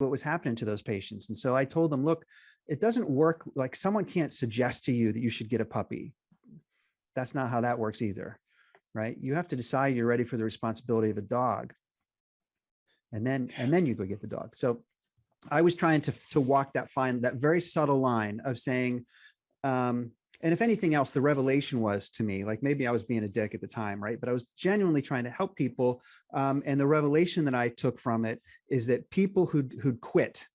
what was happening to those patients. And so I told them, look, it doesn't work. Like, someone can't suggest to you that you should get a puppy. That's not how that works either, right? You have to decide you're ready for the responsibility of a dog. And then you go get the dog. So I was trying to walk that very subtle line of saying, and if anything else, the revelation was to me, like, maybe I was being a dick at the time, right? But I was genuinely trying to help people. And the revelation that I took from it is that people who'd quit.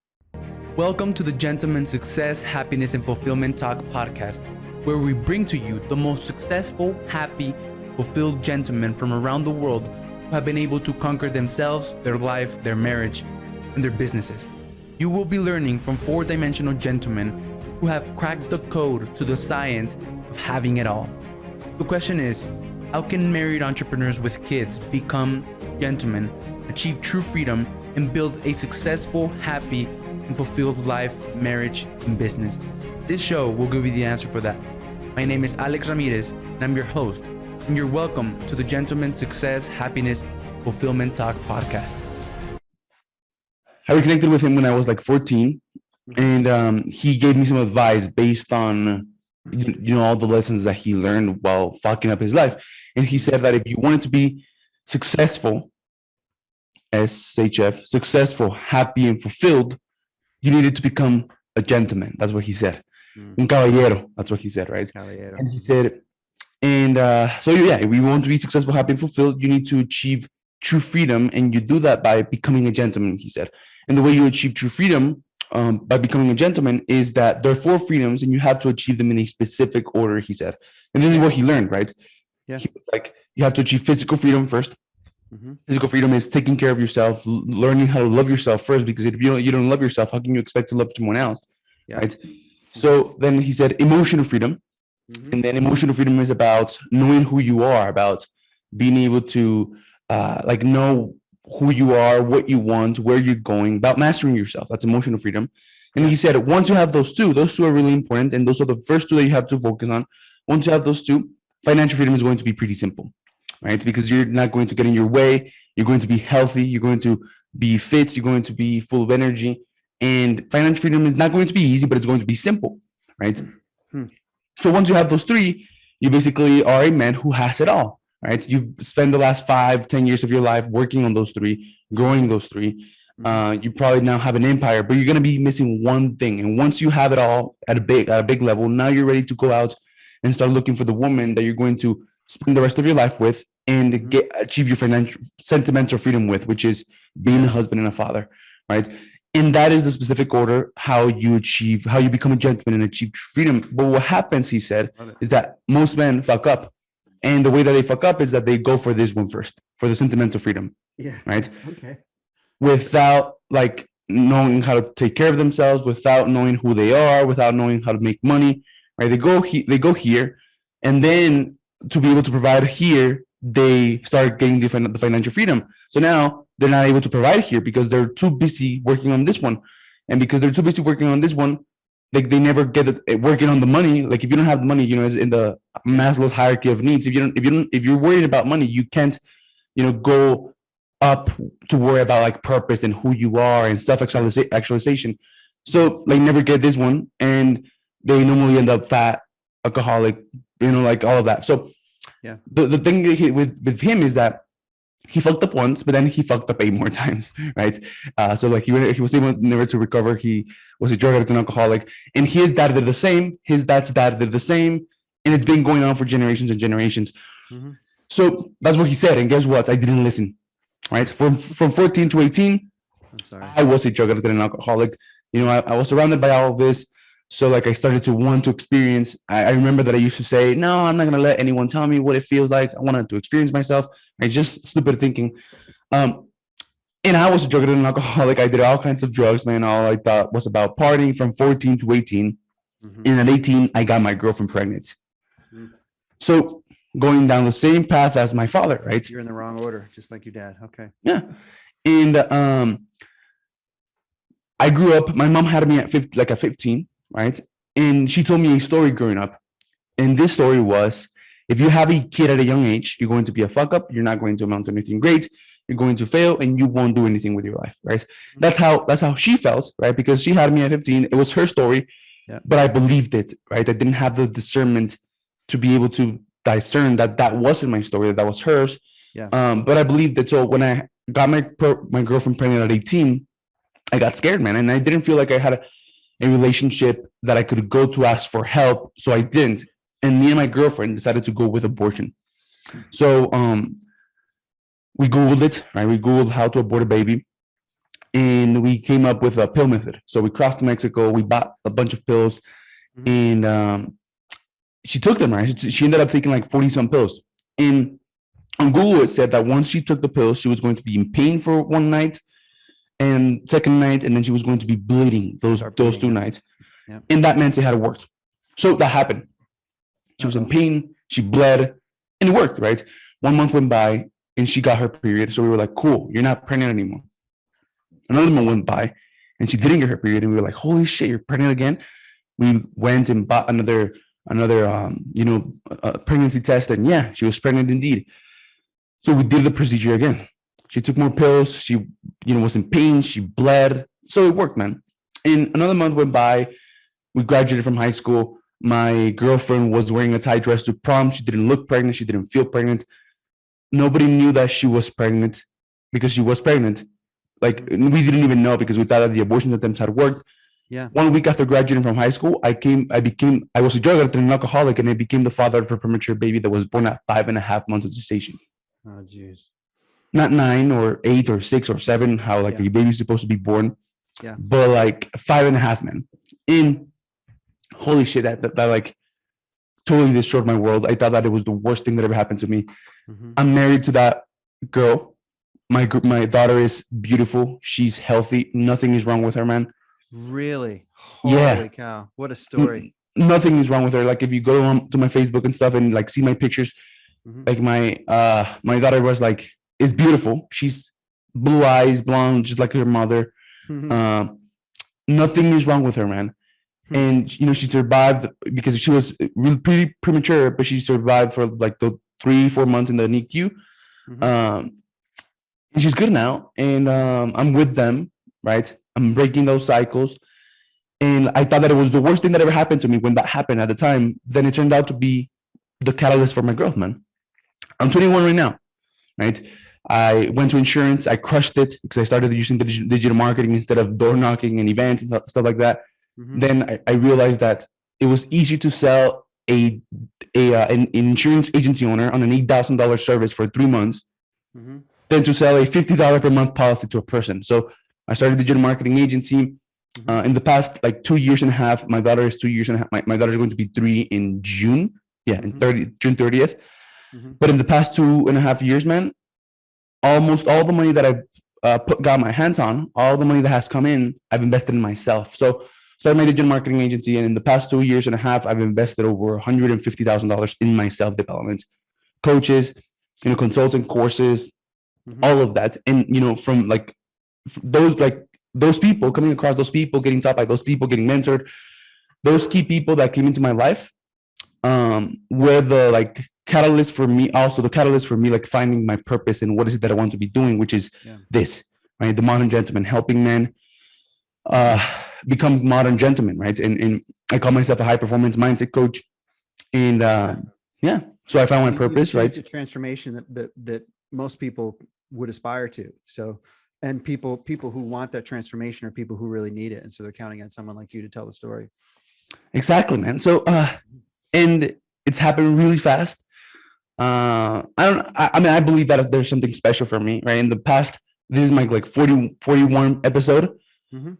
Welcome to the Gentleman Success, Happiness, and Fulfillment Talk podcast, where we bring to you the most successful, happy, fulfilled gentlemen from around the world who have been able to conquer themselves, their life, their marriage, and their businesses. You will be learning from four-dimensional gentlemen who have cracked the code to the science of having it all. The question is, how can married entrepreneurs with kids become gentlemen, achieve true freedom, and build a successful, happy, and fulfilled life, marriage, and business? This show will give you the answer for that. My name is Alex Ramirez, and I'm your host, and you're welcome to the Gentleman Success, Happiness, Fulfillment Talk podcast. I reconnected with him when I was like 14. And he gave me some advice based on, all the lessons that he learned while fucking up his life. And he said that if you wanted to be successful, SHF, successful, happy, and fulfilled, you needed to become a gentleman. That's what he said. Un caballero. That's what he said, right? Caballero. And he said, so yeah, if we want to be successful, happy, and fulfilled, you need to achieve true freedom. And you do that by becoming a gentleman, he said. And the way you achieve true freedom by becoming a gentleman is that there are four freedoms and you have to achieve them in a specific order, he said. And this is what he learned, right? Yeah. Like, you have to achieve physical freedom first. Mm-hmm. Physical freedom is taking care of yourself, learning how to love yourself first, because if you don't love yourself, how can you expect to love someone else? Yeah. Right? So then he said emotional freedom. Mm-hmm. And then emotional freedom is about knowing who you are, about being able to know who you are, what you want, where you're going, about mastering yourself. That's emotional freedom. And he said, once you have those two are really important. And those are the first two that you have to focus on. Once you have those two, financial freedom is going to be pretty simple, right? Because you're not going to get in your way. You're going to be healthy. You're going to be fit. You're going to be full of energy. And financial freedom is not going to be easy, but it's going to be simple, right? So once you have those three, you basically are a man who has it all. Right? You spend the last 5-10 years of your life working on those three, growing those three. You probably now have an empire, but you're going to be missing one thing. And once you have it all at a big level, now you're ready to go out and start looking for the woman that you're going to spend the rest of your life with and achieve your financial, sentimental freedom with, which is being a husband and a father, right? And that is the specific order how you become a gentleman and achieve freedom. But what happens, he said, is that most men fuck up. And the way that they fuck up is that they go for this one first, for the sentimental freedom. Yeah. Right. Okay. Without like knowing how to take care of themselves, without knowing who they are, without knowing how to make money. Right. They go here, and then to be able to provide here, they start getting the financial freedom. So now they're not able to provide here because they're too busy working on this one, and because they're too busy working on this one, like they never get it working on the money. Like if you don't have the money, as in the Maslow's hierarchy of needs, if you're worried about money, you can't, go up to worry about like purpose and who you are and self-actualization. So like never get this one, and they normally end up fat, alcoholic, like all of that. So yeah, the thing with him is that he fucked up once, but then he fucked up 8 more times, right? So like he was able never to recover. He was a drug addict and alcoholic, and his dad did the same. His dad's dad did the same, and it's been going on for generations and generations. Mm-hmm. So that's what he said, and guess what? I didn't listen, right? From 14 to 18, I was a drug addict and an alcoholic. I was surrounded by all of this. So like I started to want to experience. I remember that I used to say, no, I'm not going to let anyone tell me what it feels like. I wanted to experience myself. I just stupid thinking. And I was a drug addict and alcoholic. I did all kinds of drugs, man. All I thought was about partying from 14 to 18. Mm-hmm. And at 18, I got my girlfriend pregnant. Mm-hmm. So going down the same path as my father, right? You're in the wrong order, just like your dad. Okay. Yeah. And I grew up, my mom had me at 15. Right. And she told me a story growing up. And this story was, if you have a kid at a young age, you're going to be a fuck up. You're not going to amount to anything great. you're going to fail, and you won't do anything with your life, right? That's how she felt, right? Because she had me at 15. It was her story, but I believed it, right? I didn't have the discernment to be able to discern that that wasn't my story, that was hers. But I believed it. So when I got my girlfriend pregnant at 18, I got scared, man, and I didn't feel like I had a relationship that I could go to ask for help, so I didn't. And me and my girlfriend decided to go with abortion. So we Googled it, right? We Googled how to abort a baby, and we came up with a pill method. So we crossed to Mexico, we bought a bunch of pills, and she took them, right? She ended up taking like 40-some pills. And on Google, it said that once she took the pills, she was going to be in pain for one night, and second night, and then she was going to be bleeding those 2 nights. And that meant it had worked. So that happened. She was in pain, she bled, and it worked, right? 1 month went by, and she got her period. So we were like, cool, you're not pregnant anymore. Another month went by, and she didn't get her period, and we were like, holy shit, you're pregnant again? We went and bought another pregnancy test, and yeah, she was pregnant indeed. So we did the procedure again. She took more pills. She, was in pain. She bled. So it worked, man. And another month went by. We graduated from high school. My girlfriend was wearing a tight dress to prom. She didn't look pregnant. She didn't feel pregnant. Nobody knew that she was pregnant because she was pregnant. Like, we didn't even know because we thought that the abortion attempts had worked. 1 week after graduating from high school, I was a drug addict and an alcoholic, and I became the father of a premature baby that was born at 5.5 months of gestation. Oh, jeez. Not 9 or 8 or 6 or 7, how like a baby's supposed to be born. But like 5.5, man. And holy shit, that like totally destroyed my world. I thought that it was the worst thing that ever happened to me. I'm married to that girl. My daughter is beautiful. She's healthy. Nothing is wrong with her, man. Really? Holy cow. What a story. Nothing is wrong with her. Like, if you go to my Facebook and stuff and like see my pictures, like my daughter was like, is beautiful. She's blue eyes, blonde, just like her mother. Nothing is wrong with her, man. And she survived because she was really pretty premature, but she survived for like the 3-4 months in the NICU. And she's good now, and I'm with them, right? I'm breaking those cycles. And I thought that it was the worst thing that ever happened to me when that happened at the time. Then it turned out to be the catalyst for my growth, man. I'm 21 right now, right? I went to insurance. I crushed it because I started using digital marketing instead of door knocking and events and stuff like that. Then I realized that it was easier to sell an insurance agency owner on an $8,000 service for 3 months than to sell a $50 per month policy to a person. So I started a digital marketing agency. In the past like 2 years and a half, my daughter is 2 years and a half. My daughter is going to be 3 in June. June 30th. But in the past 2.5 years, man, almost all the money that I've got my hands on, all the money that has come in, I've invested in myself. So started my digital marketing agency, and in the past 2 years and a half, I've invested over $150,000 in my self-development, coaches, consulting courses, all of that. And from like those people, coming across those people, getting taught by those people, getting mentored, those key people that came into my life were the catalyst for me, like finding my purpose and what is it that I want to be doing, which is this, right? The modern gentleman, helping men become modern gentlemen, right? And I call myself a high performance mindset coach. And so I found my purpose, right? The transformation that most people would aspire to. So, and people who want that transformation are people who really need it. And so they're counting on someone like you to tell the story. Exactly, man. So, and it's happened really fast. I believe that there's something special for me, right? In the past, this is my 41 episode.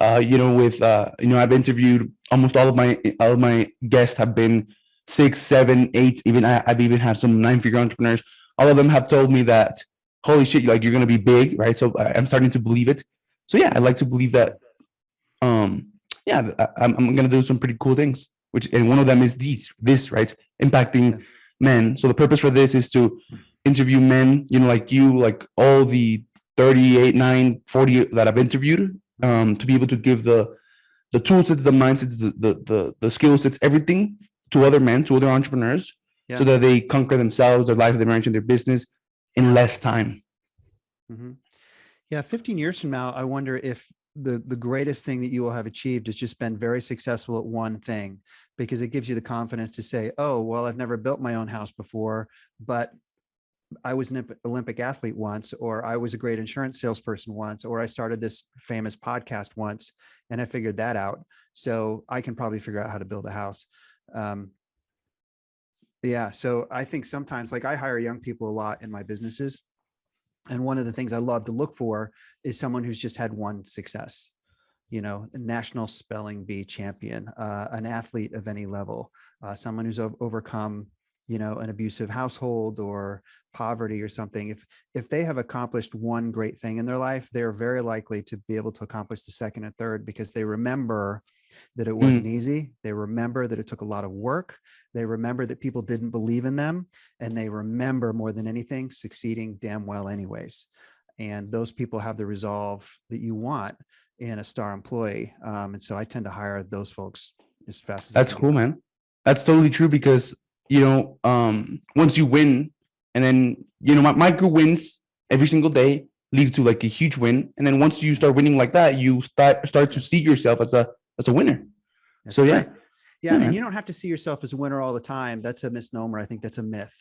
I've interviewed almost all of my guests have been 6, 7, 8, even I've even had some 9-figure entrepreneurs. All of them have told me that, holy shit, you're going to be big, right? So I'm starting to believe it. So yeah, I like to believe that, I'm going to do some pretty cool things, and one of them is this, right? Impacting men. So the purpose for this is to interview men, like you, like all the 38, 9, 40 that I've interviewed, to be able to give the tool sets, the mindsets, the skill sets, everything to other men, to other entrepreneurs, so that they conquer themselves, their life, their marriage, and their business in less time. Mhm. Yeah, 15 years from now, I wonder if the greatest thing that you will have achieved is just been very successful at one thing, because it gives you the confidence to say, oh, well, I've never built my own house before, but I was an Olympic athlete once, or I was a great insurance salesperson once, or I started this famous podcast once and I figured that out. So I can probably figure out how to build a house. Um, yeah. So I think sometimes, like, I hire young people a lot in my businesses. And one of the things I love to look for is someone who's just had one success, a national spelling bee champion, an athlete of any level, someone who's overcome, an abusive household or poverty or something. If they have accomplished one great thing in their life, they're very likely to be able to accomplish the second and third, because they remember that it wasn't easy. They remember that it took a lot of work. They remember that people didn't believe in them, and they remember more than anything succeeding damn well anyways. And those people have the resolve that you want in a star employee. And so I tend to hire those folks as fast as I That's can cool, get them. man. That's totally true because, once you win and then, micro wins every single day leads to like a huge win. And then once you start winning like that, you start to see yourself as a winner. That's So right. yeah, Yeah, and man. you don't have to see yourself as a winner all the time. That's a misnomer. I think that's a myth.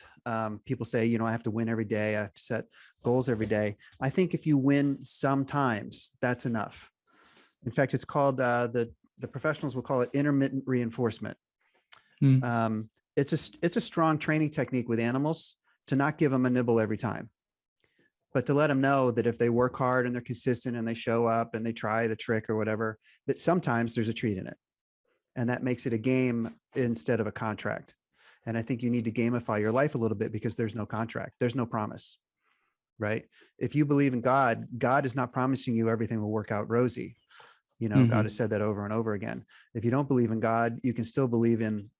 People say, I have to win every day. I have to set goals every day. I think if you win sometimes, that's enough. In fact, it's called the professionals will call it intermittent reinforcement. Mm. It's a strong training technique with animals to not give them a nibble every time, but to let them know that if they work hard and they're consistent and they show up and they try the trick or whatever, that sometimes there's a treat in it. And that makes it a game instead of a contract. And I think you need to gamify your life a little bit, because there's no contract. There's no promise, right? If you believe in God, God is not promising you everything will work out rosy. God has said that over and over again. If you don't believe in God, you can still believe in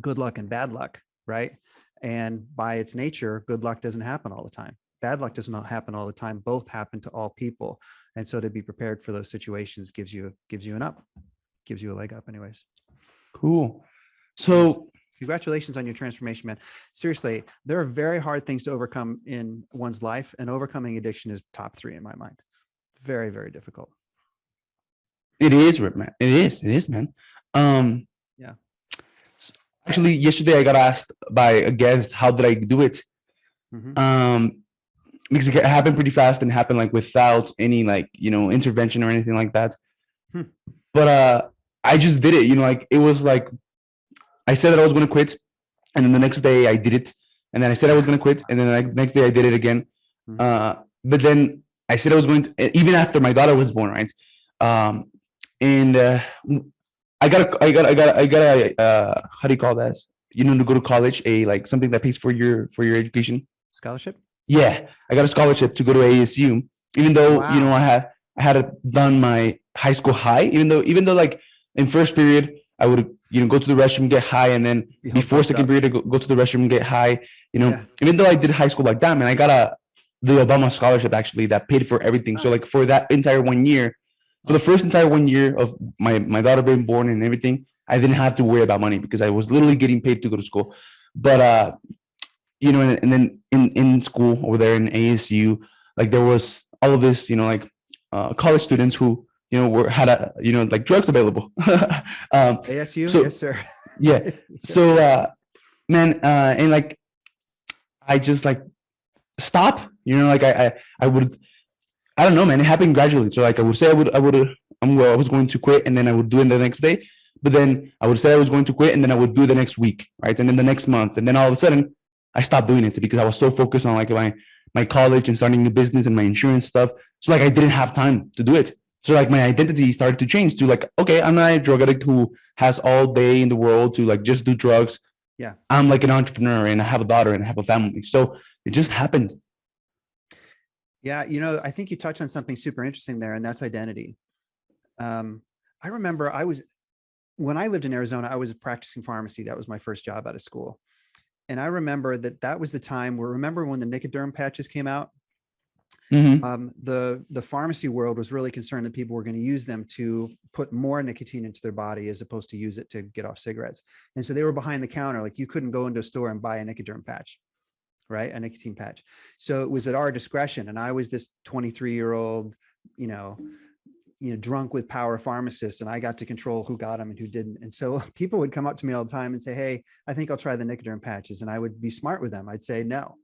good luck and bad luck, right? And by its nature, good luck doesn't happen all the time. Bad luck does not happen all the time. Both happen to all people. And so to be prepared for those situations gives you a leg up anyways. Cool. Yeah. So Congratulations on your transformation, man. Seriously, there are very hard things to overcome in one's life, and overcoming addiction is top 3 in my mind. Very, very difficult. it is, man. It is, man. Um, Yeah. Actually, yesterday I got asked by a guest, how did I do it? Mm-hmm. Because it happened pretty fast and happened like without any like, intervention or anything like that. But I just did it, like it was like I said that I was going to quit, and then the next day I did it, and then I said I was going to quit, and then the next day I did it again. But then I said I was going to, even after my daughter was born, right? And I got a how do you call that? To go to college, like something that pays for your education. Scholarship? Yeah, I got a scholarship to go to ASU, even though Wow. I had done my high school high, even though like in first period I would go to the restroom, get high, and then before second period I go to the restroom and get high. Even though I did high school like that, man, I got the Obama scholarship actually that paid for everything. So like for that entire 1 year, for the first entire 1 year of my daughter being born and everything, I didn't have to worry about money because I was literally getting paid to go to school. But and then in school over there in ASU, like there was all of this, like college students who had like drugs available. ASU? So Yes, sir. yeah, Yes, so sir. man, and like I just like stop, like I would, I don't know, man. It happened gradually. So like I would say I was going to quit, and then I would do it the next day. But then I would say I was going to quit, and then I would do it the next week, right? And then the next month, and then all of a sudden I stopped doing it because I was so focused on like my college and starting a business and my insurance stuff. So like I didn't have time to do it. So like my identity started to change to like, okay, I'm not a drug addict who has all day in the world to like just do drugs. Yeah. I'm like an entrepreneur and I have a daughter and I have a family. So it just happened. Yeah. I think you touched on something super interesting there, and that's identity. I remember when I lived in Arizona, I was practicing pharmacy. That was my first job out of school. And I remember that was the time where, remember when the Nicoderm patches came out? Mm-hmm. The pharmacy world was really concerned that people were going to use them to put more nicotine into their body as opposed to use it to get off cigarettes. And so they were behind the counter. Like you couldn't go into a store and buy a Nicoderm patch. right? A nicotine patch. So it was at our discretion. And I was this 23-year-old, drunk with power pharmacist, and I got to control who got them and who didn't. And so people would come up to me all the time and say, hey, I think I'll try the Nicoderm patches. And I would be smart with them. I'd say, no,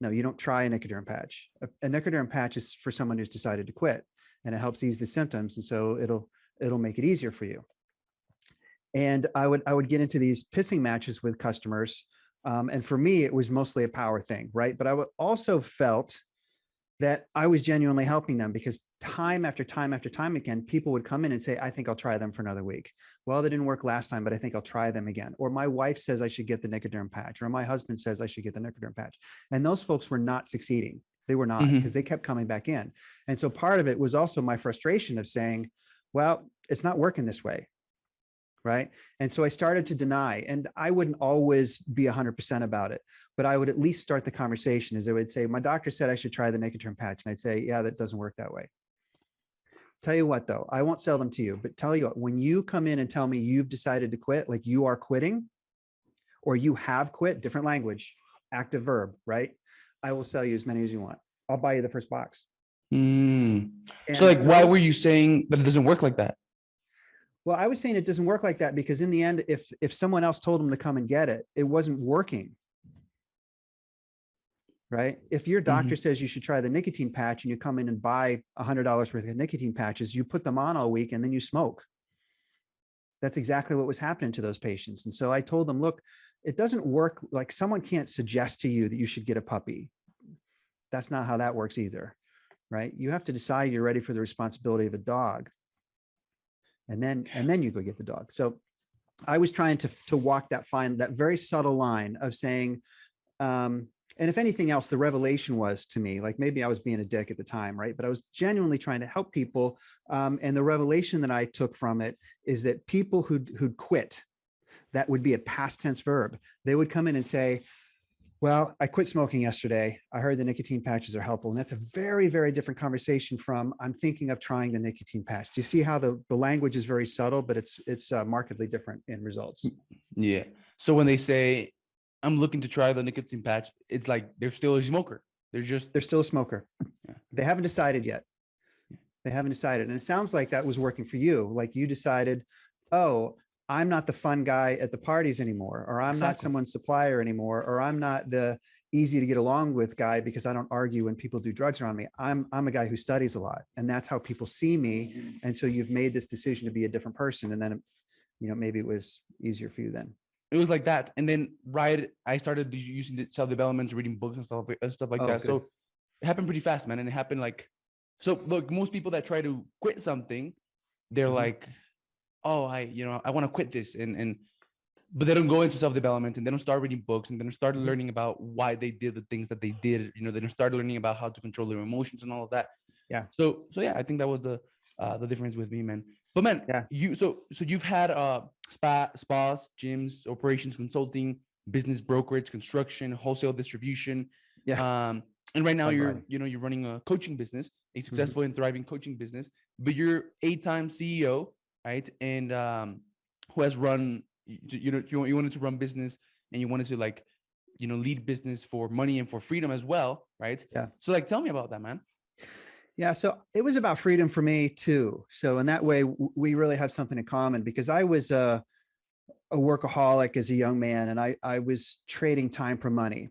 you don't try a Nicoderm patch. A Nicoderm patch is for someone who's decided to quit, and it helps ease the symptoms. And so it'll make it easier for you. And I would get into these pissing matches with customers. And for me, it was mostly a power thing, right? But I would also felt that I was genuinely helping them, because time after time after time again, people would come in and say, I think I'll try them for another week. Well, they didn't work last time, but I think I'll try them again. Or my wife says I should get the Nicoderm patch, or my husband says I should get the Nicoderm patch. And those folks were not succeeding. They were not, because they kept coming back in. And so part of it was also my frustration of saying, well, it's not working this way. Right. And so I started to deny, and I wouldn't always be 100% about it, but I would at least start the conversation. As I would say, my doctor said I should try the Nicoderm patch. And I'd say, yeah, that doesn't work that way. Tell you what, though, I won't sell them to you, but tell you what, when you come in and tell me you've decided to quit, like you are quitting, or you have quit, different language, active verb, right? I will sell you as many as you want. I'll buy you the first box. So like, why were you saying that it doesn't work like that? Well, I was saying it doesn't work like that because in the end, if someone else told them to come and get it, it wasn't working. Right? If your doctor says you should try the nicotine patch and you come in and buy $100 worth of nicotine patches, you put them on all week and then you smoke. That's exactly what was happening to those patients. And so I told them, look, it doesn't work. Like, someone can't suggest to you that you should get a puppy. That's not how that works either. Right? You have to decide you're ready for the responsibility of a dog. And then you go get the dog. So I was trying to walk that very subtle line of saying, and if anything else, the revelation was to me, like maybe I was being a dick at the time, right? But I was genuinely trying to help people. And the revelation that I took from it is that people who'd quit, that would be a past tense verb. They would come in and say, well, I quit smoking yesterday. I heard the nicotine patches are helpful. And that's a very, very different conversation from, I'm thinking of trying the nicotine patch. Do you see how the language is very subtle, but it's markedly different in results? Yeah. So when they say, I'm looking to try the nicotine patch, it's like they're still a smoker. They're still a smoker. Yeah. They haven't decided yet. They haven't decided. And it sounds like that was working for you. Like you decided, oh, I'm not the fun guy at the parties anymore, or I'm not someone's supplier anymore, or I'm not the easy to get along with guy because I don't argue when people do drugs around me. I'm a guy who studies a lot, and that's how people see me. And so you've made this decision to be a different person. And then, maybe it was easier for you then. It was like that. And then I started using the self-development, reading books and stuff like that. Good. So it happened pretty fast, man. And it happened so look, most people that try to quit something, they're like, oh, I want to quit this. But they don't go into self-development, and they don't start reading books, and they don't start learning about why they did the things that they did. They don't start learning about how to control their emotions and all of that. Yeah. So yeah, I think that was the difference with me, man. But man, yeah. So you've had spas, gyms, operations consulting, business brokerage, construction, wholesale distribution. Yeah. And right now you're running a coaching business, a successful and thriving coaching business, but you're 8-time CEO, right? And who has run, you wanted to run business, and you wanted to lead business for money and for freedom as well, right? Yeah. So tell me about that, man. Yeah. So it was about freedom for me too. So in that way, we really have something in common, because I was a workaholic as a young man, and I was trading time for money,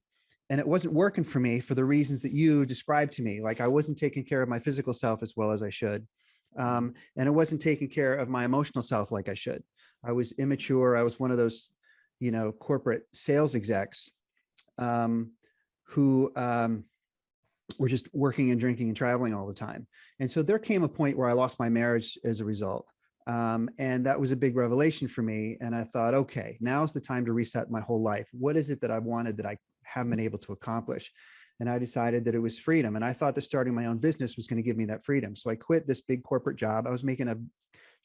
and it wasn't working for me for the reasons that you described to me. Like, I wasn't taking care of my physical self as well as I should. And it wasn't taking care of my emotional self like I should. I was immature. I was one of those, corporate sales execs who were just working and drinking and traveling all the time. And so there came a point where I lost my marriage as a result. And that was a big revelation for me. And I thought, okay, now's the time to reset my whole life. What is it that I wanted that I haven't been able to accomplish? And I decided that it was freedom. And I thought that starting my own business was going to give me that freedom. So I quit this big corporate job. I was making a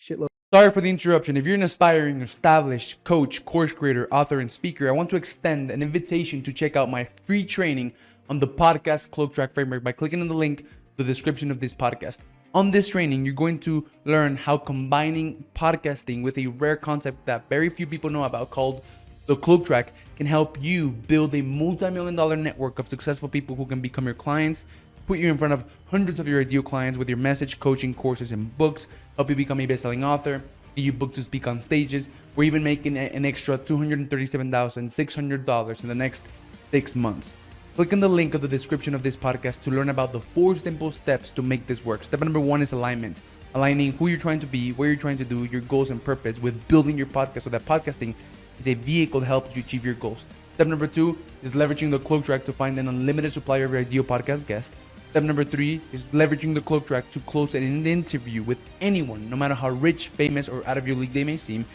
shitload. Sorry for the interruption. If you're an aspiring, established coach, course creator, author, and speaker, I want to extend an invitation to check out my free training on the podcast Cloak Track Framework by clicking on the link in the description of this podcast. On this training, you're going to learn how combining podcasting with a rare concept that very few people know about called The Cloak Track can help you build a multi-million-dollar network of successful people who can become your clients, put you in front of hundreds of your ideal clients with your message, coaching, courses, and books, help you become a best-selling author, get you booked to speak on stages, or even making an extra $237,600 in the next 6 months. Click on the link of the description of this podcast to learn about the 4 simple steps to make this work. Step number 1 is alignment. Aligning who you're trying to be, what you're trying to do, your goals and purpose with building your podcast so that podcasting is a vehicle that helps you achieve your goals. Step number 2 is leveraging the Cloak Track to find an unlimited supply of your ideal podcast guest. Step number 3 is leveraging the Cloak Track to close an interview with anyone, no matter how rich, famous, or out of your league they may seem.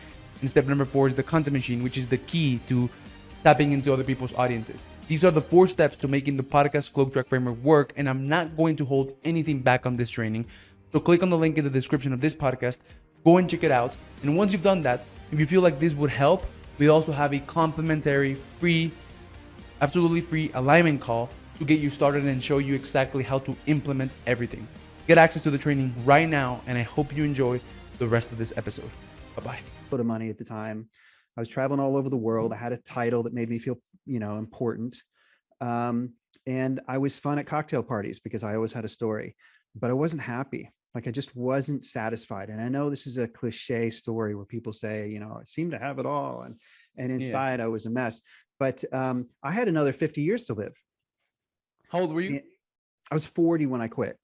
And step number 4 is the content machine, which is the key to tapping into other people's audiences. These are the 4 steps to making the podcast Cloak Track framework work, and I'm not going to hold anything back on this training. So click on the link in the description of this podcast, go and check it out. And once you've done that, if you feel like this would help, we also have a complimentary, free, absolutely free alignment call to get you started and show you exactly how to implement everything. Get access to the training right now, and I hope you enjoy the rest of this episode. Bye-bye. A lot of money at the time. I was traveling all over the world. I had a title that made me feel, important. And I was fun at cocktail parties because I always had a story, but I wasn't happy. Like I just wasn't satisfied. And I know this is a cliche story where people say, I seem to have it all. And inside I was a mess, but I had another 50 years to live. How old were you? I was 40 when I quit.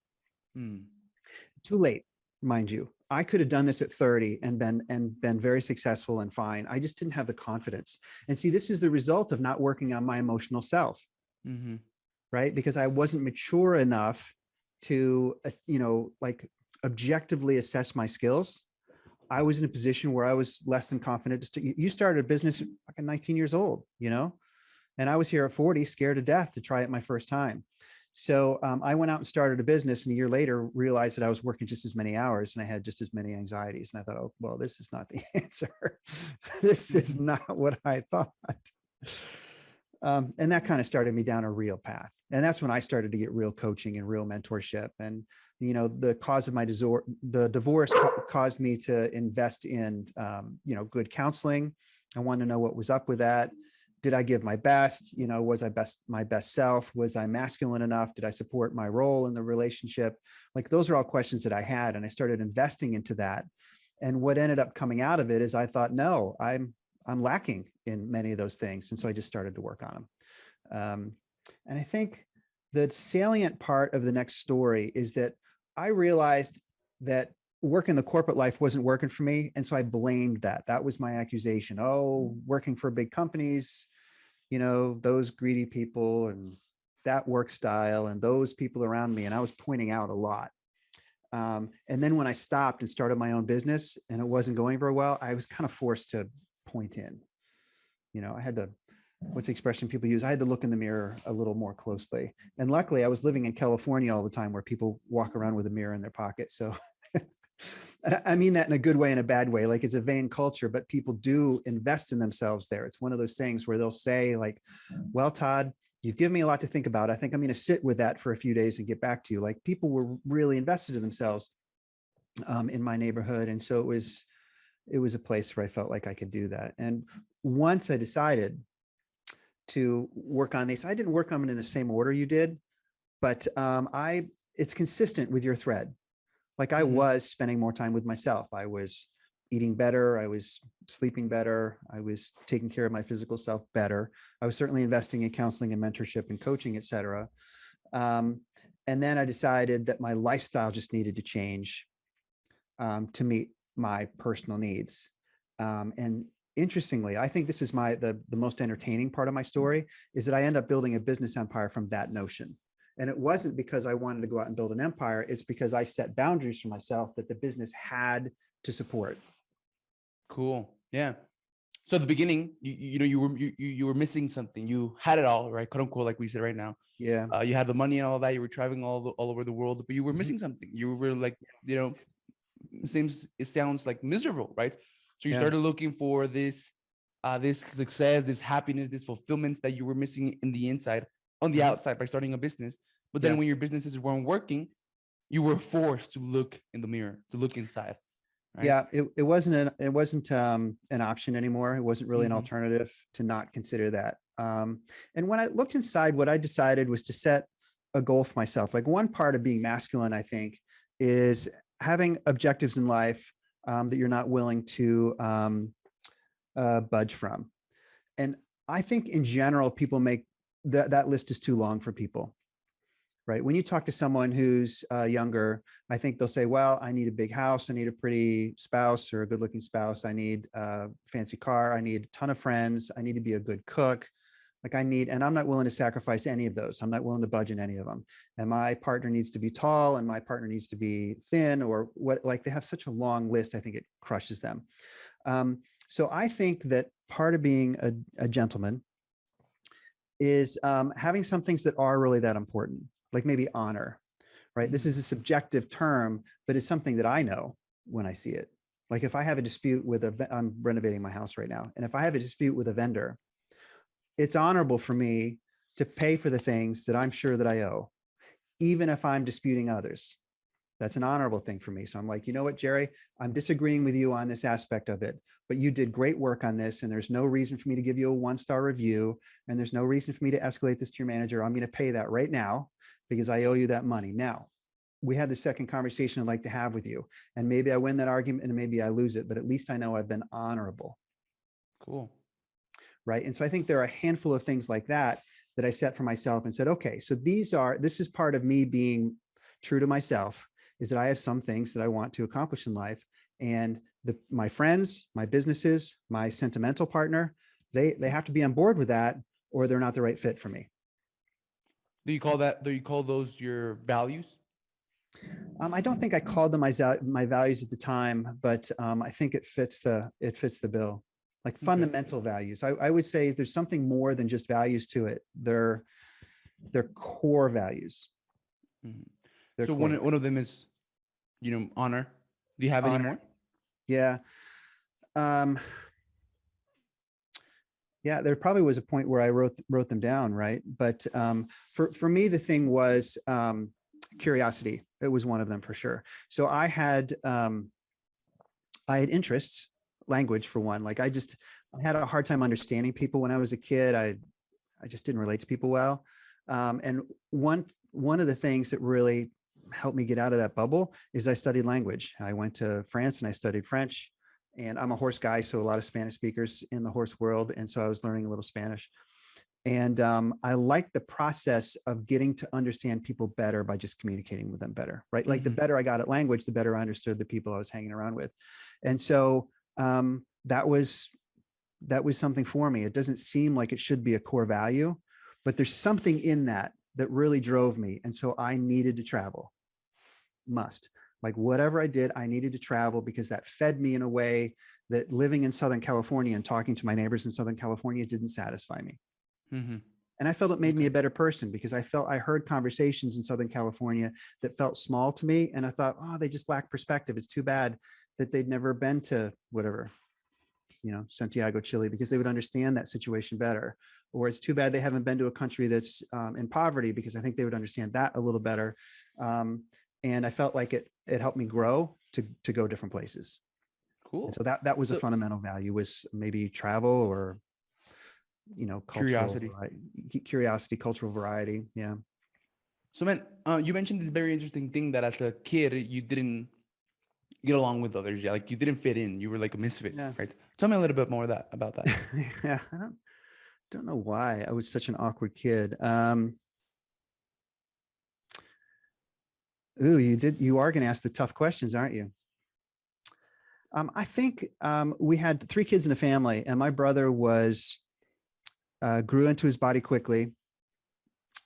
Too late, mind you. I could have done this at 30 and been very successful and fine. I just didn't have the confidence. And see, this is the result of not working on my emotional self, right? Because I wasn't mature enough to, objectively assess my skills. I was in a position where I was less than confident. You started a business like at 19 years old, and I was here at 40, scared to death to try it my first time. So I went out and started a business, and a year later realized that I was working just as many hours and I had just as many anxieties. And I thought, oh, well, this is not the answer. This is not what I thought. And that kind of started me down a real path. And that's when I started to get real coaching and real mentorship. And, the cause of the divorce caused me to invest in, good counseling. I wanted to know what was up with that. Did I give my best? Was I my best self? Was I masculine enough? Did I support my role in the relationship? Like those are all questions that I had. And I started investing into that. And what ended up coming out of it is I thought, no, I'm lacking in many of those things. And so I just started to work on them. And I think the salient part of the next story is that I realized that work in the corporate life wasn't working for me. And so I blamed that. That was my accusation. Oh, working for big companies, those greedy people and that work style and those people around me. And I was pointing out a lot. And then when I stopped and started my own business and it wasn't going very well, I was kind of forced to point in. I had to, what's the expression people use? I had to look in the mirror a little more closely. And luckily I was living in California all the time where people walk around with a mirror in their pocket. So I mean that in a good way and a bad way. Like it's a vain culture, but people do invest in themselves there. It's one of those things where they'll say like, well, Todd, you've given me a lot to think about. I think I'm going to sit with that for a few days and get back to you. Like people were really invested in themselves in my neighborhood. And so it was a place where I felt like I could do that. And once I decided to work on these, I didn't work on them in the same order you did, but it's consistent with your thread. Like I was spending more time with myself. I was eating better. I was sleeping better. I was taking care of my physical self better. I was certainly investing in counseling and mentorship and coaching, et cetera. And then I decided that my lifestyle just needed to change to meet my personal needs. And interestingly, I think this is the most entertaining part of my story is that I end up building a business empire from that notion. And it wasn't because I wanted to go out and build an empire. It's because I set boundaries for myself that the business had to support. Cool. Yeah. So at the beginning, you were missing something. You had it all, right? Quote unquote, like we said right now. Yeah. You had the money and all that. You were traveling all over the world, but you were missing something. You were like, it sounds like miserable, right? So you started looking for this success, this happiness, this fulfillment that you were missing in the inside, on the outside by starting a business. But then when your businesses weren't working, you were forced to look in the mirror, to look inside. right? Yeah, it wasn't an option anymore. It wasn't really an alternative to not consider that. And when I looked inside, what I decided was to set a goal for myself. Like one part of being masculine, I think, is having objectives in life that you're not willing to budge from. And I think in general, people make that list is too long for people. Right. When you talk to someone who's younger, I think they'll say, well, I need a big house. I need a pretty spouse or a good looking spouse. I need a fancy car. I need a ton of friends. I need to be a good cook. And I'm not willing to sacrifice any of those. I'm not willing to budge in any of them. And my partner needs to be tall and my partner needs to be thin or what, like they have such a long list. I think it crushes them. So I think that part of being a gentleman is having some things that are really that important, like maybe honor, right? This is a subjective term, but it's something that I know when I see it. Like if I have a dispute with I'm renovating my house right now. And if I have a dispute with a vendor, it's honorable for me to pay for the things that I'm sure that I owe, even if I'm disputing others. That's an honorable thing for me. So I'm like, you know what, Jerry, I'm disagreeing with you on this aspect of it, but you did great work on this. And there's no reason for me to give you a 1-star review. And there's no reason for me to escalate this to your manager. I'm going to pay that right now because I owe you that money. Now, we had the second conversation I'd like to have with you. And maybe I win that argument and maybe I lose it, but at least I know I've been honorable. Cool. Right. And so I think there are a handful of things like that that I set for myself and said, okay, so this is part of me being true to myself, is that I have some things that I want to accomplish in life. And my friends, my businesses, my sentimental partner, they have to be on board with that or they're not the right fit for me. Do you call those your values? I don't think I called them my values at the time, but I think it fits the bill. Like fundamental values. I would say there's something more than just values to it. They're core values. So one of them is, honor. Do you have any more? Yeah. Yeah, there probably was a point where I wrote them down, right? But for me, the thing was curiosity. It was one of them for sure. So I had interests, language for one. Like I had a hard time understanding people when I was a kid. I just didn't relate to people well. And one of the things that really helped me get out of that bubble is I studied language. I went to France and I studied French. And I'm a horse guy, so a lot of Spanish speakers in the horse world. And so I was learning a little Spanish. And I liked the process of getting to understand people better by just communicating with them better, right? Like the better I got at language, the better I understood the people I was hanging around with. And so that was something for me. It doesn't seem like it should be a core value, but there's something in that really drove me. And so I needed to travel. Like whatever I did, I needed to travel because that fed me in a way that living in Southern California and talking to my neighbors in Southern California didn't satisfy me. And I felt it made me a better person because I heard conversations in Southern California that felt small to me. And I thought, oh, they just lack perspective. It's too bad that they'd never been to whatever, Santiago, Chile, because they would understand that situation better. Or it's too bad they haven't been to a country that's in poverty because I think they would understand that a little better. And I felt like it helped me grow to go different places. Cool. And so that was a fundamental value, was maybe travel or, curiosity, cultural variety. Yeah. So man, you mentioned this very interesting thing that as a kid, you didn't get along with others. Yeah. Like you didn't fit in. You were like a misfit, right? Tell me a little bit more about that. Yeah. I don't know why I was such an awkward kid. You are going to ask the tough questions, aren't you? I think we had 3 kids in the family, and my brother grew into his body quickly.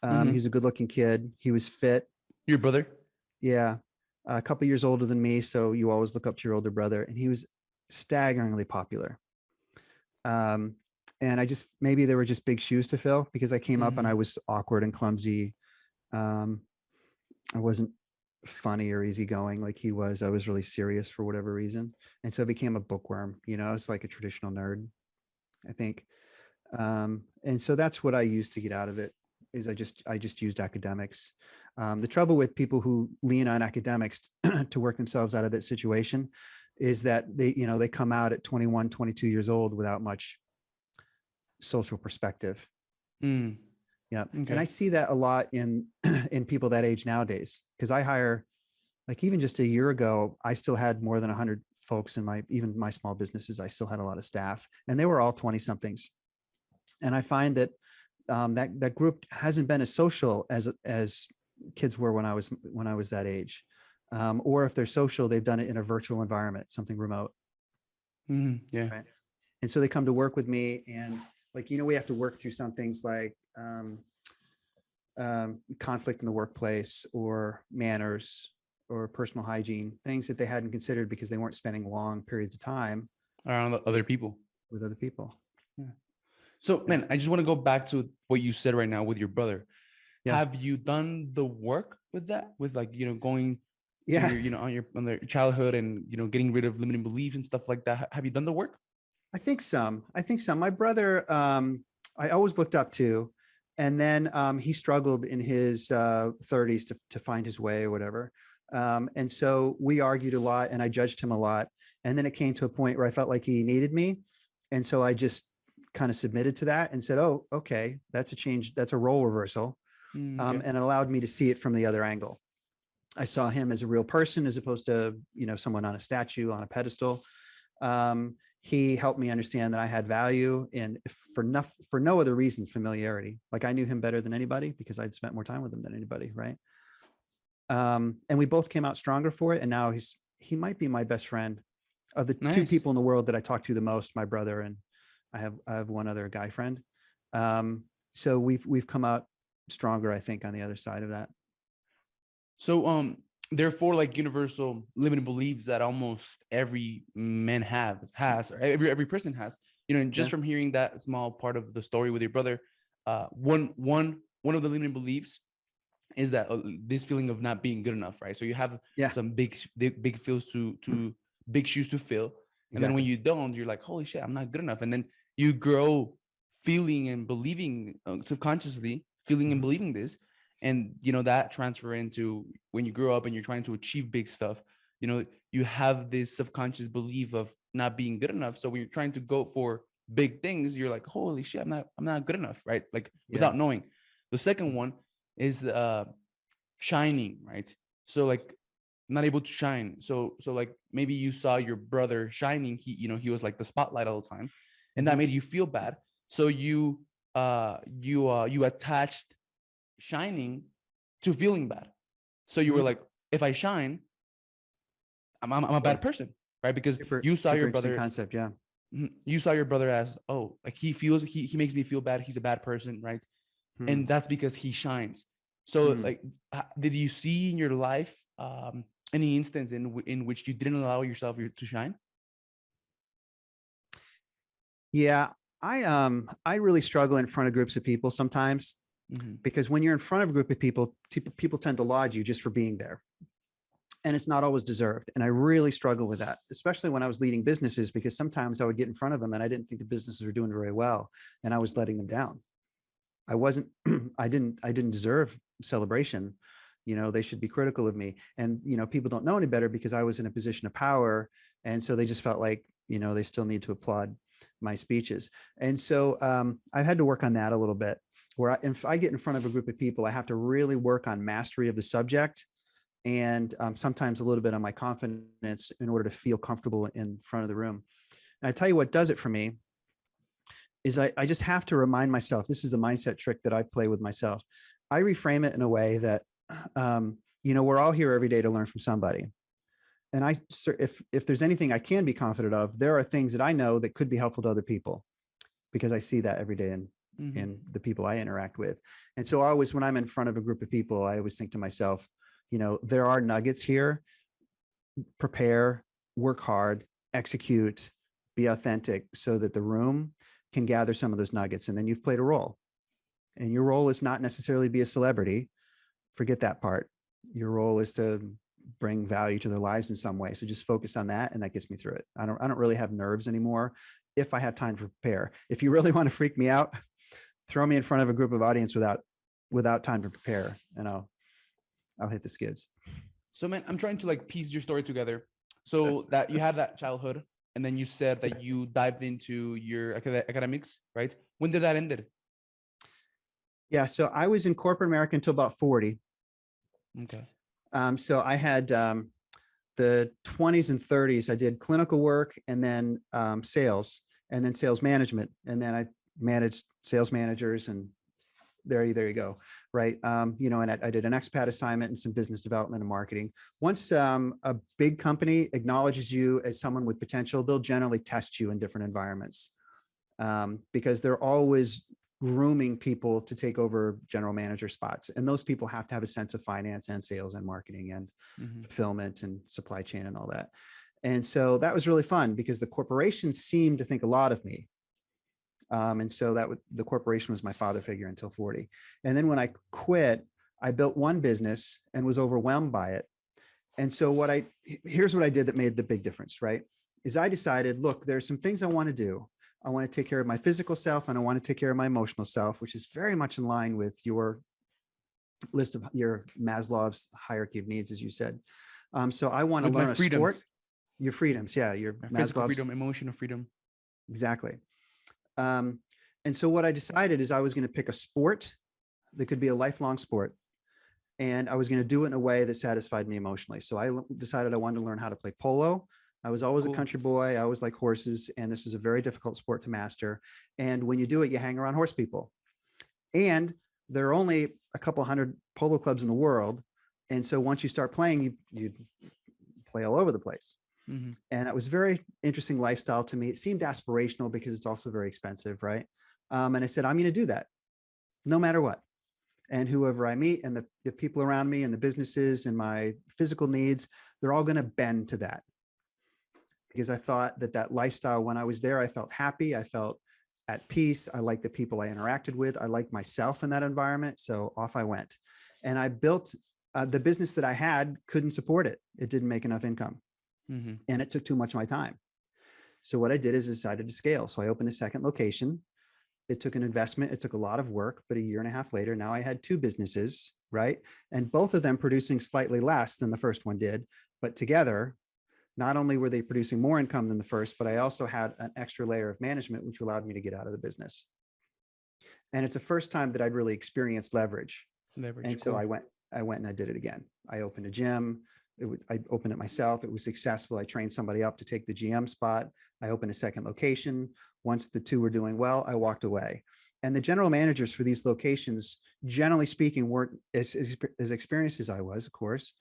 He's a good-looking kid. He was fit. Your brother? Yeah, a couple years older than me, so you always look up to your older brother. And he was staggeringly popular. And maybe there were just big shoes to fill because I came up and I was awkward and clumsy. I wasn't funny or easygoing like he was. I was really serious for whatever reason. And so I became a bookworm, it's like a traditional nerd, I think. And so that's what I used to get out of it, is I just used academics. The trouble with people who lean on academics to work themselves out of that situation is that they come out at 21, 22 years old without much social perspective. Yeah. Okay. And I see that a lot in people that age nowadays, because I hire, like, even just a year ago, I still had more than 100 folks in even my small businesses. I still had a lot of staff, and they were all 20 somethings. And I find that that group hasn't been as social as kids were when I was that age. Or if they're social, they've done it in a virtual environment, something remote. Yeah. Right. And so they come to work with me, and like, we have to work through some things like conflict in the workplace, or manners, or personal hygiene, things that they hadn't considered because they weren't spending long periods of time Around other people. with other people. Yeah. So, man, I just want to go back to what you said right now with your brother. Yeah. Have you done the work with that? With, like, going to your, on their childhood, and, getting rid of limiting beliefs and stuff like that. Have you done the work? I think some. My brother, I always looked up to, and then he struggled in his 30s to find his way or whatever. And so we argued a lot, and I judged him a lot. And then it came to a point where I felt like he needed me. And so I just kind of submitted to that and said, oh, okay, that's a change. That's a role reversal. And it allowed me to see it from the other angle. I saw him as a real person, as opposed to, someone on a statue, on a pedestal. He helped me understand that I had value, and for no other reason, familiarity. Like, I knew him better than anybody because I'd spent more time with him than anybody. Right. And we both came out stronger for it. And now he might be my best friend. Of the two people in the world that I talk to the most, my brother, and I have one other guy friend. So we've come out stronger, I think, on the other side of that. So therefore, like, universal limiting beliefs that almost every man has, or every person has, and just from hearing that small part of the story with your brother, one of the limiting beliefs is that this feeling of not being good enough, right? So you have some big feels to big shoes to fill. And then when you don't, you're like, holy shit, I'm not good enough. And then you grow feeling and believing, subconsciously feeling and believing this. And, that transfer into when you grow up and you're trying to achieve big stuff, you have this subconscious belief of not being good enough. So when you're trying to go for big things, you're like, holy shit, I'm not good enough, right? Like, without knowing. The second one is shining, right? So, like, not able to shine. So like, maybe you saw your brother shining. He was like the spotlight all the time, and that made you feel bad. So you attached shining to feeling bad. So you were like, if I shine, I'm a bad person, right? Because you saw your brother concept. Yeah. You saw your brother as, oh, like, he makes me feel bad. He's a bad person, right? And that's because he shines. So like, did you see in your life any instance in which you didn't allow yourself to shine? Yeah, I really struggle in front of groups of people sometimes, because when you're in front of a group of people, people tend to laud you just for being there. And it's not always deserved. And I really struggle with that, especially when I was leading businesses, because sometimes I would get in front of them and I didn't think the businesses were doing very well, and I was letting them down. I didn't deserve celebration. They should be critical of me. And, people don't know any better because I was in a position of power. And so they just felt like, they still need to applaud my speeches. And so I've had to work on that a little bit, where if I get in front of a group of people, I have to really work on mastery of the subject, and sometimes a little bit on my confidence in order to feel comfortable in front of the room. And I tell you what does it for me is I just have to remind myself, this is the mindset trick that I play with myself. I reframe it in a way that, we're all here every day to learn from somebody. And if there's anything I can be confident of, there are things that I know that could be helpful to other people, because I see that every day in the people I interact with. And so always, when I'm in front of a group of people, I always think to myself, there are nuggets here. Prepare, work hard, execute, be authentic, so that the room can gather some of those nuggets. And then you've played a role. And your role is not necessarily be a celebrity. Forget that part. Your role is to bring value to their lives in some way. So just focus on that, and that gets me through it. I don't really have nerves anymore if I have time to prepare. If you really want to freak me out, throw me in front of a group of audience without time to prepare, and I'll hit the skids. So, man, I'm trying to, like, piece your story together So that you had that childhood, and then you said that you dived into your academics, right? When did that end? Yeah. So I was in corporate America until about 40. Okay. So I had the 20s and 30s. I did clinical work and then sales and then sales management. And then I managed sales managers and there you go. Right. And I did an expat assignment and some business development and marketing. Once a big company acknowledges you as someone with potential, they'll generally test you in different environments because they're always grooming people to take over general manager spots. And those people have to have a sense of finance and sales and marketing and fulfillment and supply chain and all that. And so that was really fun because the corporation seemed to think a lot of me. And so the corporation was my father figure until 40. And then when I quit, I built one business and was overwhelmed by it. And so here's what I did that made the big difference, right? Is I decided, look, there's some things I want to do. I want to take care of my physical self and I want to take care of my emotional self, which is very much in line with your list of your Maslow's hierarchy of needs, as you said. So I want to learn a sport. Your freedoms. Yeah. Your physical freedom, emotional freedom. Exactly. And so what I decided is I was going to pick a sport that could be a lifelong sport. And I was going to do it in a way that satisfied me emotionally. So I decided I wanted to learn how to play polo. I was always a country boy. I always like horses. And this is a very difficult sport to master. And when you do it, you hang around horse people. And there are only a couple hundred polo clubs in the world. And so once you start playing, you play all over the place. Mm-hmm. And it was a very interesting lifestyle to me. It seemed aspirational because it's also very expensive, right? And I said, I'm going to do that no matter what. And whoever I meet and the people around me and the businesses and my physical needs, they're all going to bend to that. Because I thought that lifestyle, when I was there, I felt happy. I felt at peace. I liked the people I interacted with. I liked myself in that environment. So off I went. And I built the business that I had couldn't support it. It didn't make enough income. Mm-hmm. And it took too much of my time. So what I did is decided to scale. So I opened a second location. It took an investment. It took a lot of work, but a year and a half later, now I had two businesses, right? And both of them producing slightly less than the first one did, but together, not only were they producing more income than the first, but I also had an extra layer of management, which allowed me to get out of the business. And it's the first time that I'd really experienced leverage. And so I went and I did it again. I opened a gym. I opened it myself. It was successful. I trained somebody up to take the GM spot. I opened a second location. Once the two were doing well, I walked away. And the general managers for these locations, generally speaking, weren't as experienced as I was, of course.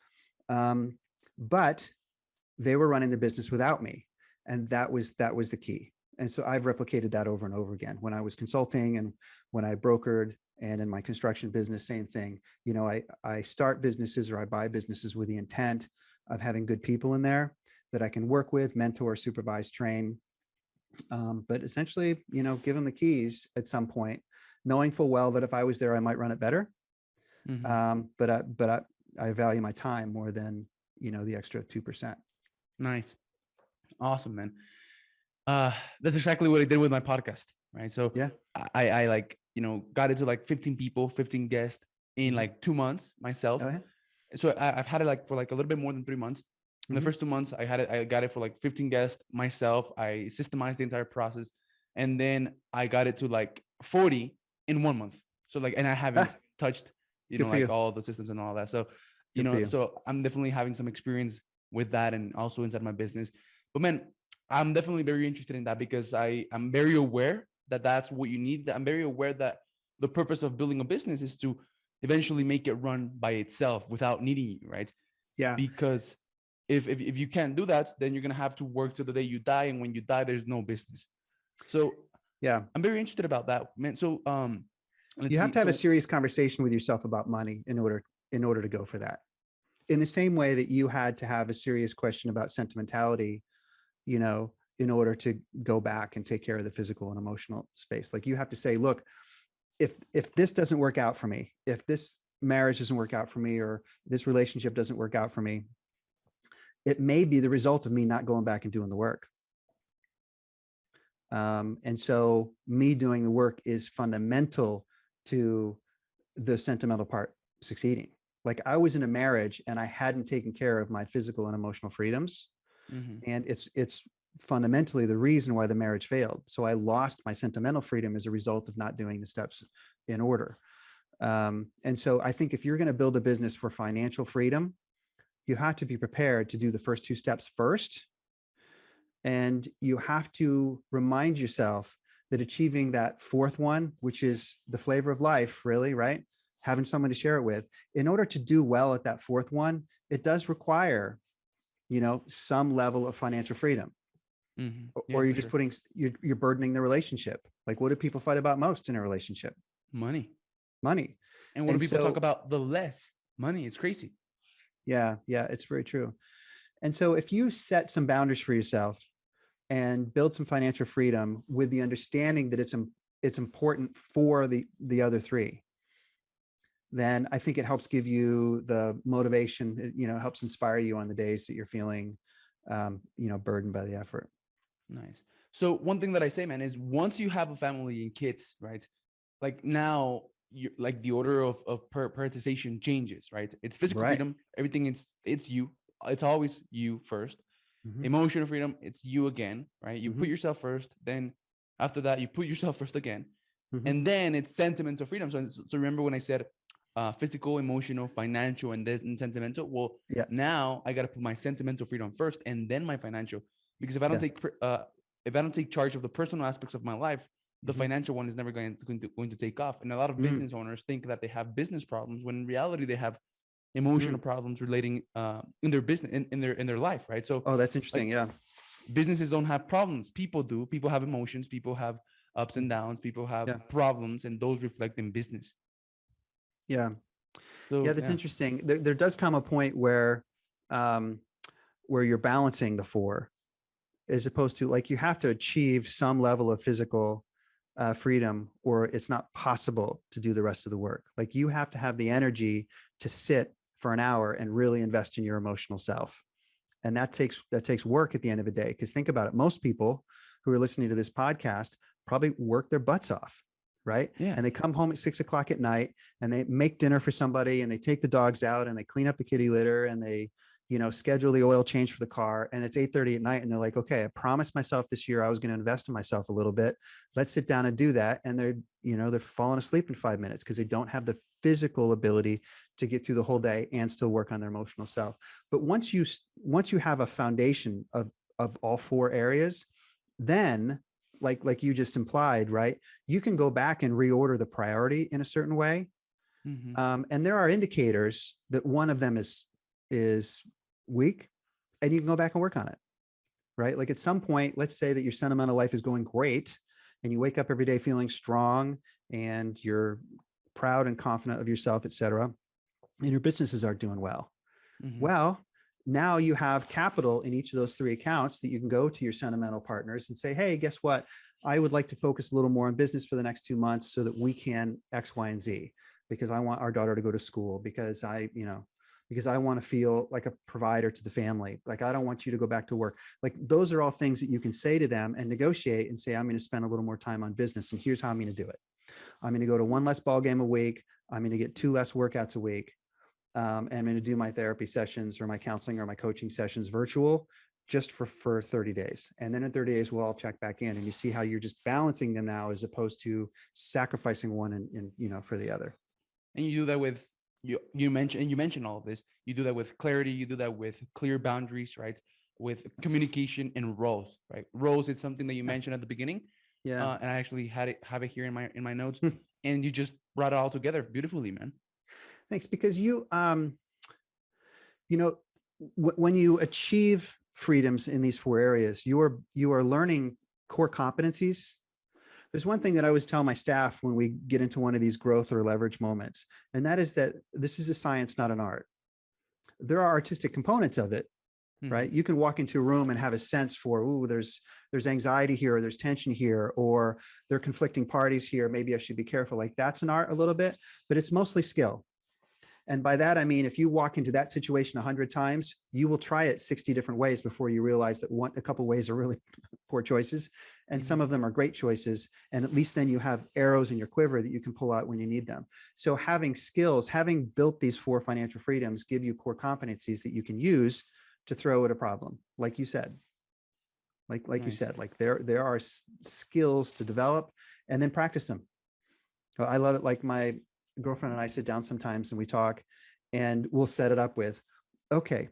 But they were running the business without me. And that was the key. And so I've replicated that over and over again. When I was consulting and when I brokered and in my construction business, same thing. You know, I start businesses or I buy businesses with the intent of having good people in there that I can work with, mentor, supervise, train. But essentially, you know, give them the keys at some point, knowing full well that if I was there, I might run it better. Mm-hmm. But I value my time more than, you know, the extra 2%. Nice. Awesome, man. That's exactly what I did with my podcast, right? So yeah, I like, you know, got into like 15 people, 15 guests in like 2 months myself. Oh, yeah. So I've had it like for like a little bit more than 3 months. In the first 2 months, I got it for like 15 guests myself. I systemized the entire process. And then I got it to like 40 in 1 month. So like, and I haven't touched, you know, like all the systems and all that. So, you know, so I'm definitely having some experience with that and also inside my business. But man, I'm definitely very interested in that because I'm very aware that that's what you need. I'm very aware that the purpose of building a business is to eventually make it run by itself without needing you, right? Yeah. Because if you can't do that, then you're going to have to work till the day you die. And when you die, there's no business. So yeah, I'm very interested about that, man. So you have to have a serious conversation with yourself about money in order to go for that. In the same way that you had to have a serious question about sentimentality, you know, in order to go back and take care of the physical and emotional space. Like you have to say, look, if this doesn't work out for me, if this marriage doesn't work out for me, or this relationship doesn't work out for me, it may be the result of me not going back and doing the work. And so me doing the work is fundamental to the sentimental part succeeding. Like I was in a marriage and I hadn't taken care of my physical and emotional freedoms. And it's fundamentally the reason why the marriage failed. So I lost my sentimental freedom as a result of not doing the steps in order. And so I think if you're going to build a business for financial freedom, you have to be prepared to do the first two steps first. And you have to remind yourself that achieving that fourth one, which is the flavor of life, really, right? Having someone to share it with, in order to do well at that fourth one, it does require, some level of financial freedom. Yeah, or you're just putting, you're burdening the relationship. Like, what do people fight about most in a relationship? Money. And what do people talk about the less? Money. It's crazy. Yeah, it's very true. And so if you set some boundaries for yourself and build some financial freedom with the understanding that it's important for the other three, then I think it helps give you the motivation, it helps inspire you on the days that you're feeling, burdened by the effort. Nice. So one thing that I say, man, is once you have a family and kids, right? Like now, you like the order of prioritization changes, right? It's physical freedom. Everything it's you. It's always you first. Emotional freedom, it's you again, right? You put yourself first. Then after that, you put yourself first again. And then it's sentimental freedom. So remember when I said physical, emotional, financial, and then sentimental? Well, now I got to put my sentimental freedom first and then my financial. Because if I don't take charge of the personal aspects of my life, the financial one is never going to take off. And a lot of business owners think that they have business problems when in reality they have emotional problems relating in their business, in their life, right? So that's interesting. Businesses don't have problems. People do. People have emotions. People have ups and downs. People have problems, and those reflect in business. That's interesting. There does come a point where you're balancing the four, as opposed to, like, you have to achieve some level of physical freedom, or it's not possible to do the rest of the work. Like, you have to have the energy to sit for an hour and really invest in your emotional self. And that takes work at the end of the day. Because think about it. Most people who are listening to this podcast probably work their butts off, right? Yeah. And they come home at 6 o'clock at night and they make dinner for somebody and they take the dogs out and they clean up the kitty litter and they, schedule the oil change for the car. And it's 8:30 at night and they're like, okay, I promised myself this year I was going to invest in myself a little bit. Let's sit down and do that. And they're falling asleep in 5 minutes because they don't have the physical ability to get through the whole day and still work on their emotional self. But once you have a foundation of all four areas, then like you just implied, right? You can go back and reorder the priority in a certain way. And there are indicators that one of them is weak, and you can go back and work on it, right? Like, at some point, let's say that your sentimental life is going great and you wake up every day feeling strong and you're proud and confident of yourself, et cetera, and your businesses are doing well. Well, now you have capital in each of those three accounts that you can go to your sentimental partners and say, hey, guess what? I would like to focus a little more on business for the next 2 months so that we can X, Y, and Z, because I want our daughter to go to school, because I want to feel like a provider to the family. Like, I don't want you to go back to work. Like, those are all things that you can say to them and negotiate and say, I'm going to spend a little more time on business. And here's how I'm going to do it. I'm going to go to 1 less ball game a week. I'm going to get 2 less workouts a week. And I'm going to do my therapy sessions or my counseling or my coaching sessions virtual just for 30 days. And then in 30 days, we'll all check back in and you see how you're just balancing them now, as opposed to sacrificing one and for the other. And you do that with, you mentioned all of this. You do that with clarity. You do that with clear boundaries, right? With communication and roles, right? Roles is something that you mentioned at the beginning. And I actually have it here in my notes. And you just brought it all together beautifully, man. Thanks. Because when you achieve freedoms in these four areas, you are learning core competencies. There's one thing that I always tell my staff when we get into one of these growth or leverage moments, and that is that this is a science, not an art. There are artistic components of it, right? You can walk into a room and have a sense for, there's anxiety here, or there's tension here, or there are conflicting parties here. Maybe I should be careful. Like, that's an art a little bit, but it's mostly skill. And by that, I mean, if you walk into that situation 100 times, you will try it 60 different ways before you realize that a couple of ways are really poor choices. And some of them are great choices. And at least then you have arrows in your quiver that you can pull out when you need them. So having skills, having built these four financial freedoms, give you core competencies that you can use to throw at a problem, like you said. Like you said, like there are skills to develop and then practice them. I love it. Like my girlfriend and I sit down sometimes and we talk, and we'll set it up with, okay,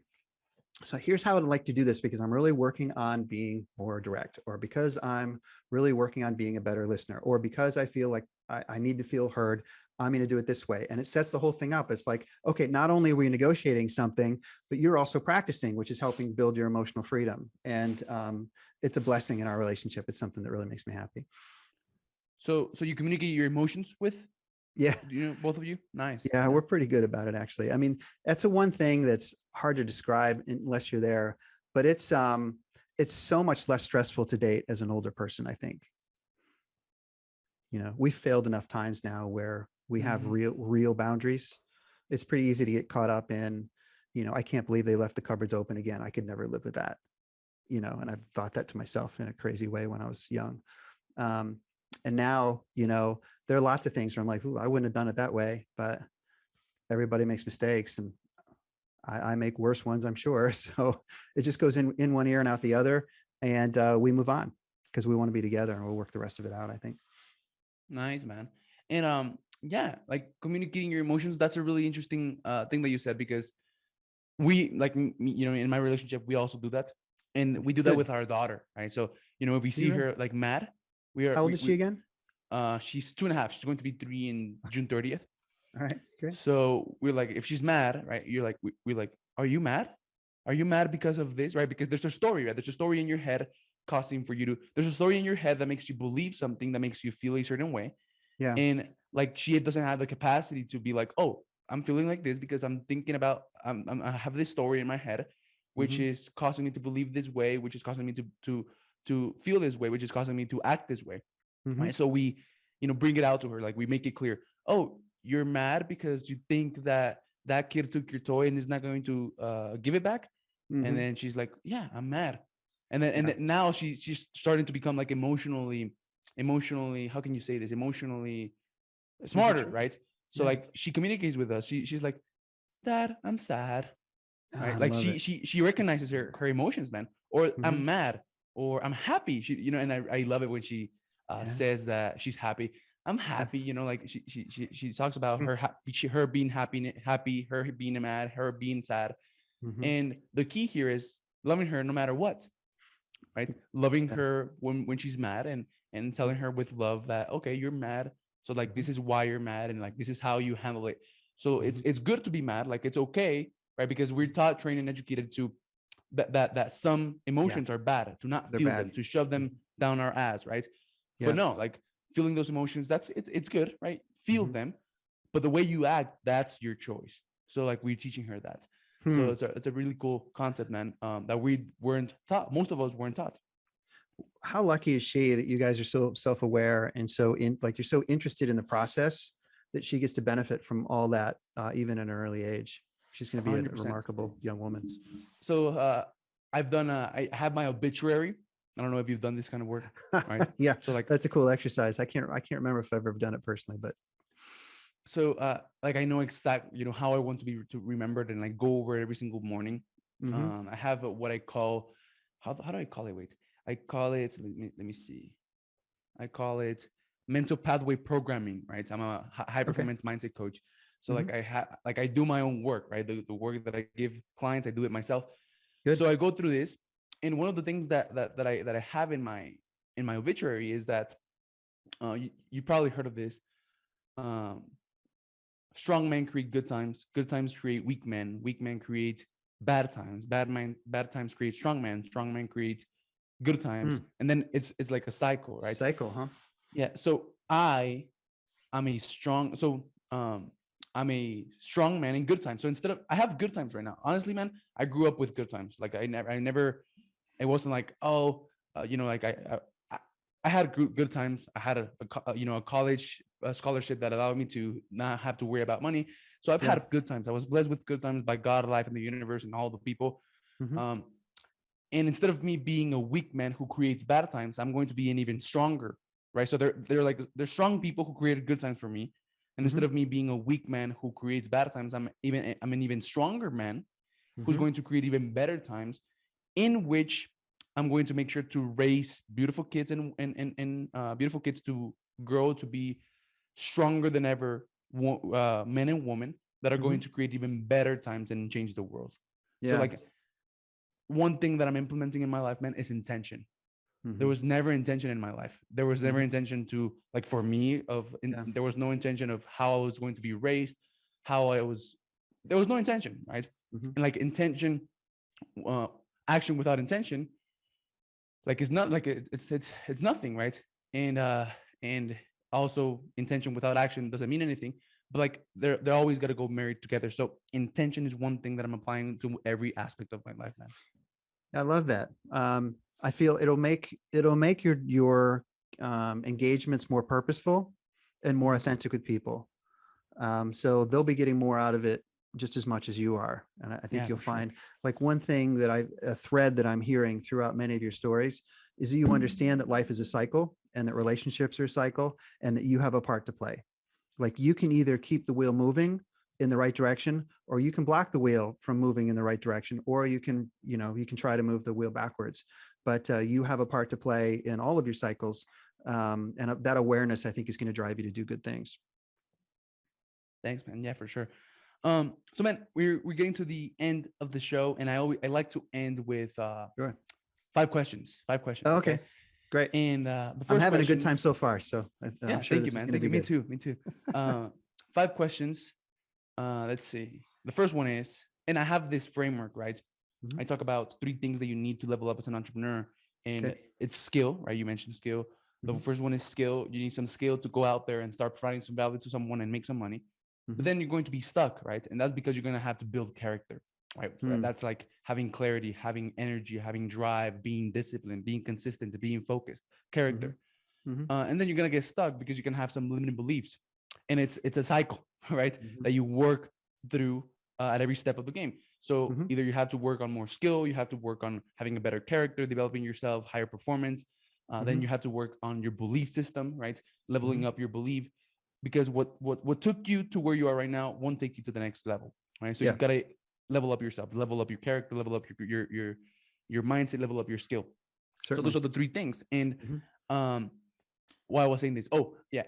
so here's how I'd like to do this because I'm really working on being more direct, or because I'm really working on being a better listener, or because I feel like I need to feel heard, I'm going to do it this way. And it sets the whole thing up. It's like, okay, not only are we negotiating something, but you're also practicing, which is helping build your emotional freedom. And it's a blessing in our relationship. It's something that really makes me happy. So you communicate your emotions with, yeah, both of you? Nice. Yeah, we're pretty good about it, actually. I mean, that's the one thing that's hard to describe unless you're there, but it's so much less stressful to date as an older person, I think. We've failed enough times now where we have real boundaries. It's pretty easy to get caught up in, I can't believe they left the cupboards open again. I could never live with that, and I've thought that to myself in a crazy way when I was young. And now, there are lots of things where I'm like, ooh, I wouldn't have done it that way, but everybody makes mistakes, and I make worse ones, I'm sure. So it just goes in one ear and out the other, and we move on because we want to be together, and we'll work the rest of it out, I think. Nice, man. And yeah, like communicating your emotions, that's a really interesting thing that you said, because we, like, in my relationship, we also do that, and we do that with our daughter, right? So if we see her like mad, how old is she again? She's 2.5. She's going to be 3 in June 30th. All right, great. So we're like, if she's mad, right, you're like, we're like, are you mad? Are you mad because of this, right? Because there's a story, right? There's a story in your head causing for you to, there's a story in your head that makes you believe something, that makes you feel a certain way. Yeah. And like, she doesn't have the capacity to be like, oh, I'm feeling like this because I'm thinking about, I have this story in my head, which is causing me to believe this way, which is causing me to feel this way, which is causing me to act this way. Right. So we, bring it out to her. Like, we make it clear, oh, you're mad because you think that kid took your toy and is not going to give it back. And then she's like, yeah, I'm mad. And then now she's starting to become like emotionally, how can you say this? Emotionally smarter, right? So like, she communicates with us. She's like, Dad, I'm sad. Right? Like, she recognizes her emotions, man. Or I'm mad, or I'm happy. She, and I love it when she says that she's happy. I'm happy, like she talks about her being happy, her being mad, her being sad. And the key here is loving her no matter what, right? Loving her when she's mad, and telling her with love that, okay, you're mad. So like, this is why you're mad, and like, this is how you handle it. So it's good to be mad. Like, it's okay, right? Because we're taught, trained, and educated to that some emotions are bad, to not feel them, to shove them down our ass, right? But no, like, feeling those emotions, it's good, right? Feel them, but the way you act, that's your choice. So like, we're teaching her that. So it's a really cool concept, man, that we weren't taught. Most of us weren't taught. How lucky is she that you guys are so self-aware and so you're so interested in the process that she gets to benefit from all that, even in an early age. She's going to be 100%. A remarkable young woman. So I have my obituary. I don't know if you've done this kind of work, right? Yeah. So like, that's a cool exercise. I can't remember if I've ever done it personally, but. So like, I know exactly, how I want to be remembered, and like, go over every single morning. I have what I call, how do I call it? Wait, I call it, let me see. I call it mental pathway programming, right? I'm a high performance mindset coach. So like, I do my own work, right? The work that I give clients, I do it myself. Good. So I go through this. And one of the things that I have in my obituary is that, you probably heard of this. Strong men create good times create weak men create bad times, bad times create strong men create good times. And then it's like a cycle, right? Cycle, huh? Yeah. So I'm a strong man in good times. So instead of, I have good times right now. Honestly, man, I grew up with good times. Like, I never, it wasn't like, oh, like I had good times. I had a college scholarship that allowed me to not have to worry about money. So I've had good times. I was blessed with good times by God, life, and the universe, and all the people. And instead of me being a weak man who creates bad times, I'm going to be an even stronger, right? So they're strong people who created good times for me. And instead of me being a weak man who creates bad times, I'm an even stronger man who's going to create even better times, in which I'm going to make sure to raise beautiful kids and beautiful kids to grow to be stronger than ever, men and women that are going to create even better times and change the world. So like one thing that I'm implementing in my life, man, is intention. There was never intention in my life. There was never intention to, like, for me, there was no intention of how I was going to be raised, there was no intention, right? And like intention, action without intention, like it's not like it's nothing, right? And also intention without action doesn't mean anything. But like they're always got to go married together. So intention is one thing that I'm applying to every aspect of my life, man. I love that. I feel it'll make your engagements more purposeful and more authentic with people. So they'll be getting more out of it just as much as you are. And I think you'll find like one thing a thread that I'm hearing throughout many of your stories is that you understand that life is a cycle and that relationships are a cycle and that you have a part to play. Like you can either keep the wheel moving in the right direction, or you can block the wheel from moving in the right direction, or you can try to move the wheel backwards. But you have a part to play in all of your cycles. And that awareness, I think, is going to drive you to do good things. Thanks, man. Yeah, for sure. So man, we're getting to the end of the show, and I like to end with 5 questions. Oh, okay. Great. And the first I'm having a good time so far. So I'm sure thank you, man. Thank you. Me too. 5 questions. Let's see. The first one is, and I have this framework, right? I talk about 3 things that you need to level up as an entrepreneur, and it's skill, right? You mentioned skill. The first one is skill. You need some skill to go out there and start providing some value to someone and make some money. But then you're going to be stuck, right? And that's because you're going to have to build character, right? That's like having clarity, having energy, having drive, being disciplined, being consistent, being focused, character. And then you're going to get stuck because you can have some limiting beliefs. And it's a cycle, right? That you work through at every step of the game. So either you have to work on more skill, you have to work on having a better character, developing yourself, higher performance. Then you have to work on your belief system, right? Leveling up your belief, because what took you to where you are right now won't take you to the next level, right? So you've got to level up yourself, level up your character, level up your mindset, level up your skill. Certainly. So those are the 3 things. And why I was saying this,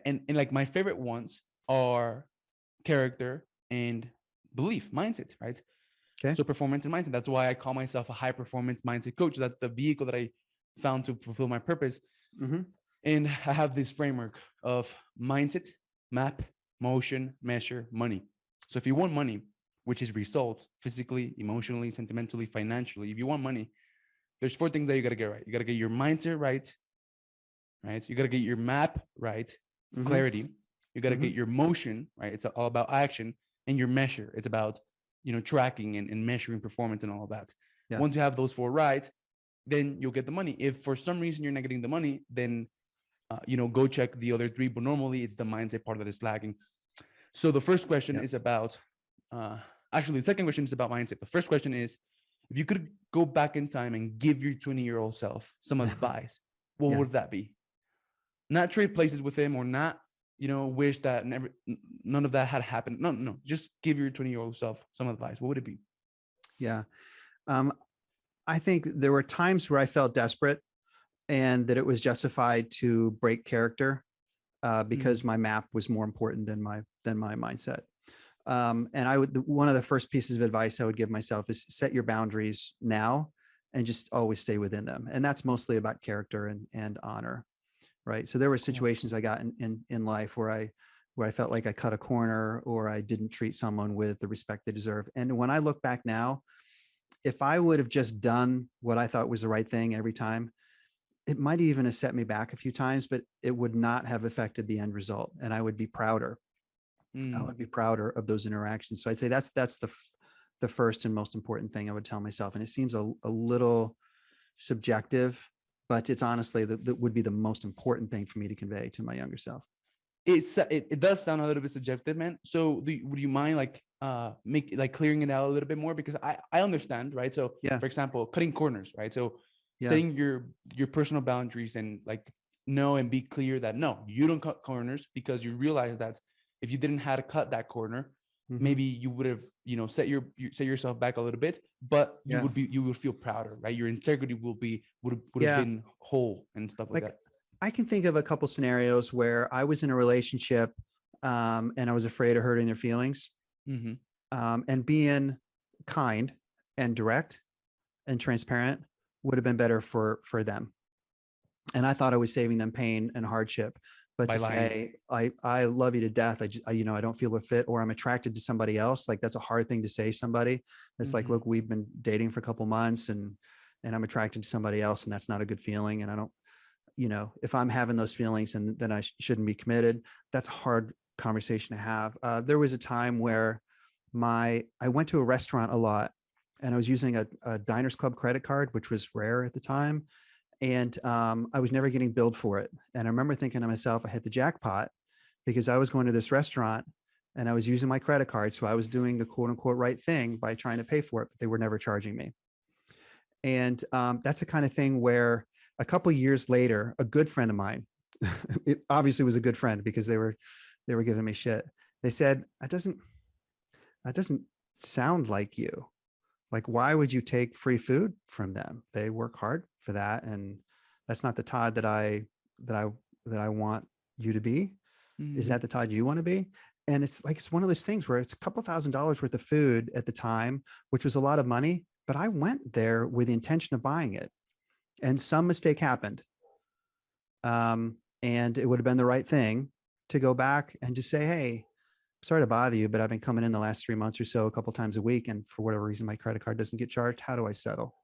and like my favorite ones are character and belief, mindset, right? Okay. So performance and mindset. That's why I call myself a high performance mindset coach. That's the vehicle that I found to fulfill my purpose. And I have this framework of mindset, map, motion, measure, money. So if you want money, which is results, physically, emotionally, sentimentally, financially, if you want money, there's 4 things that you got to get right. You got to get your mindset right? You got to get your map right, clarity. You got to get your motion, right? It's all about action. And your measure. It's about, tracking and measuring performance and all of that. Once you have those 4 right, then you'll get the money. If for some reason you're not getting the money, then go check the other 3. But normally it's the mindset part that is lagging. So the first question is about, actually the second question is about mindset. The first question is, if you could go back in time and give your 20-year-old self some advice, what would that be? Not trade places with him, or not, wish that none of that had happened. No. Just give your 20-year-old self some advice. What would it be? Yeah. I think there were times where I felt desperate and that it was justified to break character because my map was more important than my mindset. And one of the first pieces of advice I would give myself is set your boundaries now and just always stay within them. And that's mostly about character and honor, right? So there were situations I got in life where I felt like I cut a corner or I didn't treat someone with the respect they deserve. And when I look back now, if I would have just done what I thought was the right thing every time, it might even have set me back a few times, but it would not have affected the end result. And I would be prouder. I would be prouder of those interactions. So I'd say that's the first and most important thing I would tell myself. And it seems a little subjective, but it's honestly that would be the most important thing for me to convey to my younger self. It does sound a little bit subjective, man. So would you mind clearing it out a little bit more? Because I understand, right? So for example, cutting corners, right? So setting your personal boundaries and know and be clear that no, you don't cut corners, because you realize that if you didn't have to cut that corner, maybe you would have, set yourself back a little bit, but you would feel prouder, right? Your integrity would have been whole and stuff like that. I can think of a couple scenarios where I was in a relationship and I was afraid of hurting their feelings, and being kind and direct and transparent would have been better for them. And I thought I was saving them pain and hardship, but by to lying. Say, I love you to death. I don't feel a fit, or I'm attracted to somebody else. Like, that's a hard thing to say to somebody. It's like, look, we've been dating for a couple months and I'm attracted to somebody else, and that's not a good feeling. And I don't, if I'm having those feelings, and then I shouldn't be committed. That's a hard conversation to have. There was a time where I went to a restaurant a lot, and I was using a Diners Club credit card, which was rare at the time. And I was never getting billed for it. And I remember thinking to myself, I hit the jackpot, because I was going to this restaurant and I was using my credit card. So I was doing the quote unquote right thing by trying to pay for it, but they were never charging me. And that's the kind of thing where a couple of years later, a good friend of mine, it obviously was a good friend because they were giving me shit. They said, that doesn't sound like you. Like, why would you take free food from them? They work hard for that. And that's not the Todd that I want you to be. Is that the Todd you want to be? And it's one of those things where it's a couple $1,000s worth of food at the time, which was a lot of money, but I went there with the intention of buying it, and some mistake happened. And it would have been the right thing to go back and just say, hey, sorry to bother you, but I've been coming in the last 3 months or so, a couple times a week, and for whatever reason, my credit card doesn't get charged. How do I settle?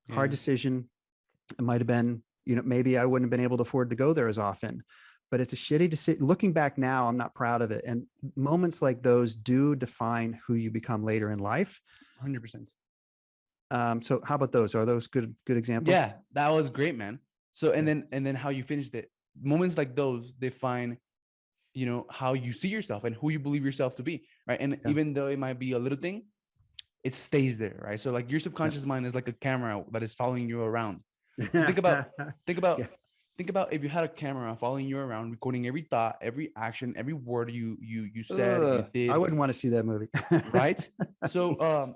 Yeah. Hard decision. It might've been, maybe I wouldn't have been able to afford to go there as often, but it's a shitty decision. Looking back now, I'm not proud of it. And moments like those do define who you become later in life. 100%. So how about those? Are those good examples? Yeah, that was great, man. So, and then how you finished it. Moments like those define, how you see yourself and who you believe yourself to be, right? And even though it might be a little thing, it stays there, right? So like your subconscious mind is like a camera that is following you around. So think about if you had a camera following you around, recording every thought, every action, every word you said, you did. I wouldn't want to see that movie. Right? So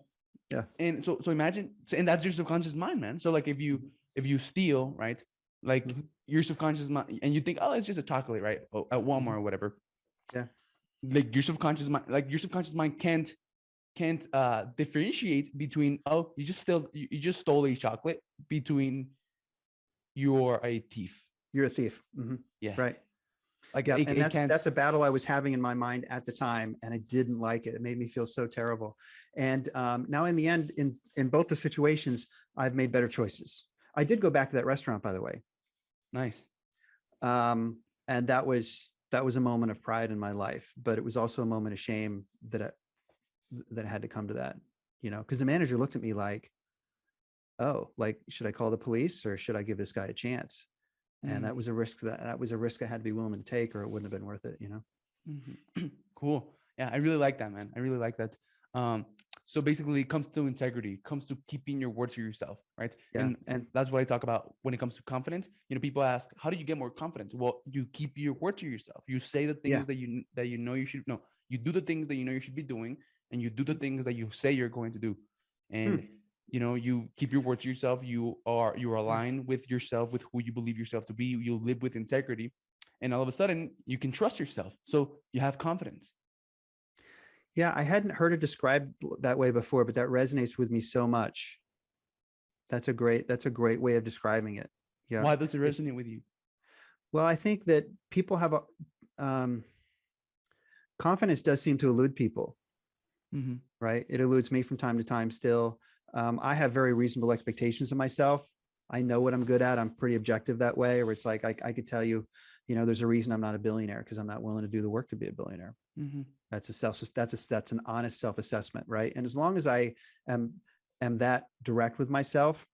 and so imagine, and that's your subconscious mind, man. So like if you steal, right? Like your subconscious mind, and you think, oh, it's just a chocolate, right? Oh, at Walmart or whatever. Yeah. Like your subconscious mind can't differentiate between, oh, you just stole a chocolate, between you're a thief. You're a thief. Yeah. Right. Like, yeah, and that's a battle I was having in my mind at the time, and I didn't like it. It made me feel so terrible. And now in the end, in both the situations, I've made better choices. I did go back to that restaurant, by the way. Nice. And that was a moment of pride in my life, but it was also a moment of shame that had to come to that, because the manager looked at me like, oh, like, should I call the police or should I give this guy a chance? And that was a risk that was a risk I had to be willing to take, or it wouldn't have been worth it, Cool. Yeah, I really like that, man. I really like that. So basically it comes to integrity, comes to keeping your word to yourself, right? Yeah. And that's what I talk about when it comes to confidence. People ask, how do you get more confidence? Well, you keep your word to yourself. You say the things that you should know. You do the things that you should be doing, and you do the things that you say you're going to do. And you keep your word to yourself. You're aligned with yourself, with who you believe yourself to be. You live with integrity, and all of a sudden you can trust yourself. So you have confidence. Yeah, I hadn't heard it described that way before, but that resonates with me so much. That's a great way of describing it. Yeah. Why does it resonate with you? Well, I think that people have confidence does seem to elude people, right? It eludes me from time to time still. I have very reasonable expectations of myself. I know what I'm good at. I'm pretty objective that way, where it's like, I could tell you, there's a reason I'm not a billionaire, because I'm not willing to do the work to be a billionaire. That's an honest self-assessment, right? And as long as I am that direct with myself,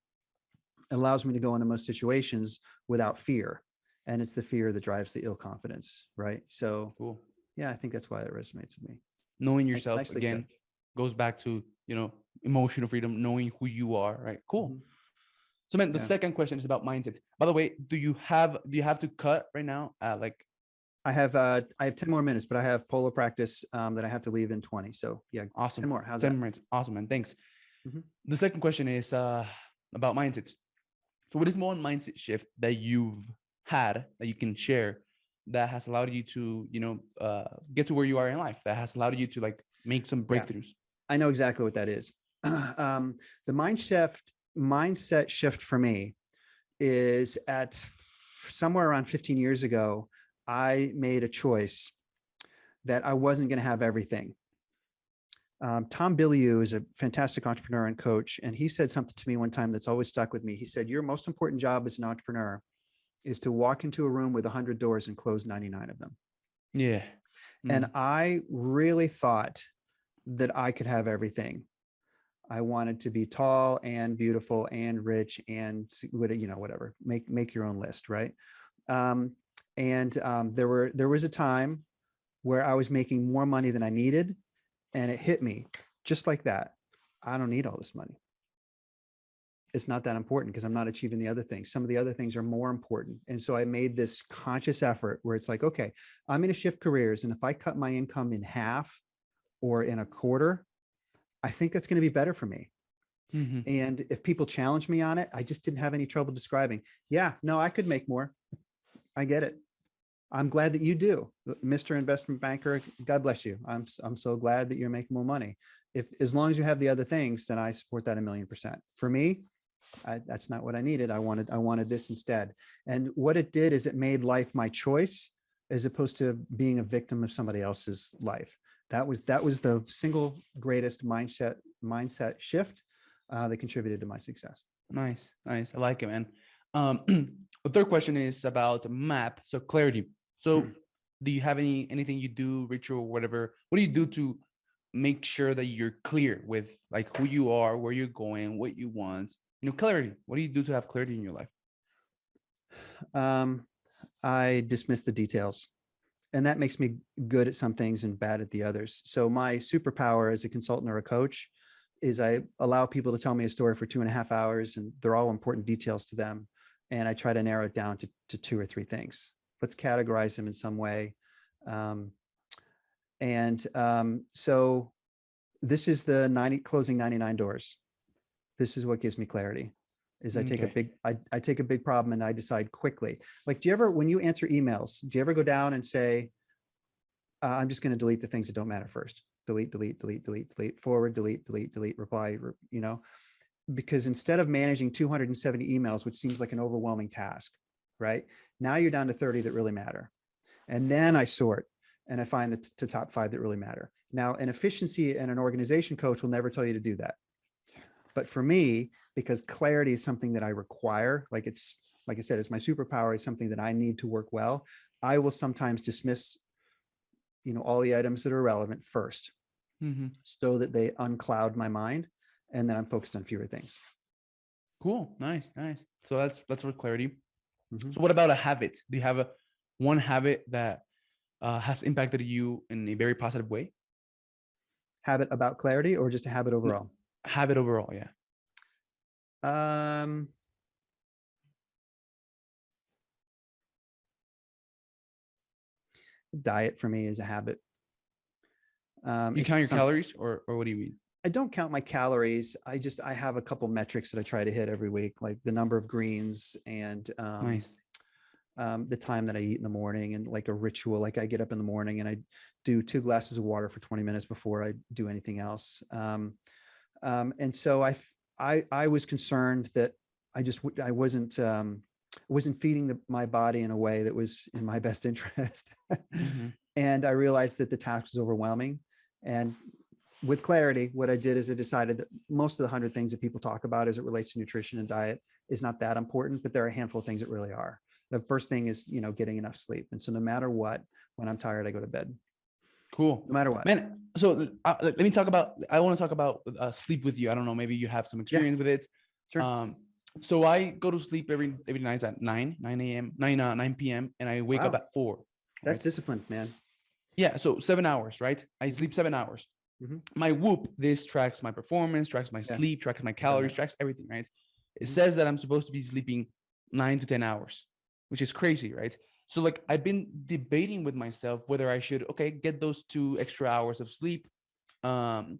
it allows me to go into most situations without fear. And it's the fear that drives the ill confidence, right? So cool. Yeah, I think that's why it resonates with me. Knowing yourself again goes back to, emotional freedom, knowing who you are, right? Cool. So man, the second question is about mindset. By the way, do you have to cut right now? I have 10 more minutes, but I have polo practice that I have to leave in 20. So yeah, Awesome. 10 more. How's 10 that? minutes. Awesome, man. Thanks. Mhm. The second question is about mindsets. So what is one mindset shift that you've had that you can share that has allowed you to, get to where you are in life, that has allowed you to like make some Yeah, breakthroughs? I know exactly what that is. The mindset shift for me is at somewhere around 15 years ago, I made a choice that I wasn't going to have everything. Tom Bilyeu is a fantastic entrepreneur and coach, and he said something to me one time that's always stuck with me. He said, your most important job as an entrepreneur is to walk into a room with 100 doors and close 99 of them. Yeah. And I really thought that I could have everything. I wanted to be tall and beautiful and rich and whatever. Make your own list, right? There was a time where I was making more money than I needed, and it hit me just like that. I don't need all this money. It's not that important because I'm not achieving the other things. Some of the other things are more important. And so I made this conscious effort where it's like, okay, I'm going to shift careers. And if I cut my income in half or in a quarter, I think that's going to be better for me. Mm-hmm. And if people challenge me on it, I just didn't have any trouble describing. Yeah, no, I could make more. I get it. I'm glad that you do, Mr. Investment Banker. God bless you. I'm so glad that you're making more money. As long as you have the other things, then I support that 1,000,000%. For me, that's not what I needed. I wanted this instead. And what it did is it made life my choice as opposed to being a victim of somebody else's life. That was the single greatest mindset shift that contributed to my success. Nice. I like it, man. The third question is about map. So clarity. So do you have anything you do, ritual, whatever? What do you do to make sure that you're clear with like who you are, where you're going, what you want? Clarity. What do you do to have clarity in your life? I dismiss the details, and that makes me good at some things and bad at the others. So my superpower as a consultant or a coach is I allow people to tell me a story for 2.5 hours, and they're all important details to them. And I try to narrow it down to 2 or 3 things. Let's categorize them in some way. So this is the closing 99 doors. This is what gives me clarity. Is I take a big problem and I decide quickly. Like, do you ever, when you answer emails, do you ever go down and say, I'm just going to delete the things that don't matter first? Delete, forward, delete, reply, because instead of managing 270 emails, which seems like an overwhelming task, right? Now you're down to 30 that really matter. And then I sort and I find the top 5 that really matter. Now, an efficiency and an organization coach will never tell you to do that. But for me, because clarity is something that I require, like I said, it's my superpower, is something that I need to work well, I will sometimes dismiss, all the items that are relevant first, so that they uncloud my mind, and then I'm focused on fewer things. Cool. Nice. So that's for clarity. So what about a habit? Do you have one habit that has impacted you in a very positive way? Habit about clarity, or just a habit overall? Habit overall, yeah. Diet for me is a habit. You count your calories, or what do you mean? I don't count my calories. I have a couple metrics that I try to hit every week, like the number of greens and Nice. The time that I eat in the morning, and like a ritual. Like I get up in the morning and I do 2 glasses of water for 20 minutes before I do anything else. And so I was concerned that I wasn't feeding my body in a way that was in my best interest. And I realized that the task was overwhelming. And with clarity, what I did is I decided that most of the 100 things that people talk about as it relates to nutrition and diet is not that important, but there are a handful of things that really are. The first thing is, getting enough sleep. And so no matter what, when I'm tired, I go to bed. Cool. No matter what. Man, so I want to talk about sleep with you. I don't know, maybe you have some experience with it. Sure. So I go to sleep every night at 9 p.m. and I wake up at 4. That's right? disciplined, man. Yeah. So 7 hours, right? I sleep 7 hours. My Whoop, this tracks my performance, tracks my sleep, tracks my calories, tracks everything, right? It says that I'm supposed to be sleeping 9 to 10 hours, which is crazy, right? So like I've been debating with myself whether I should, okay, get those 2 extra hours of sleep. Right.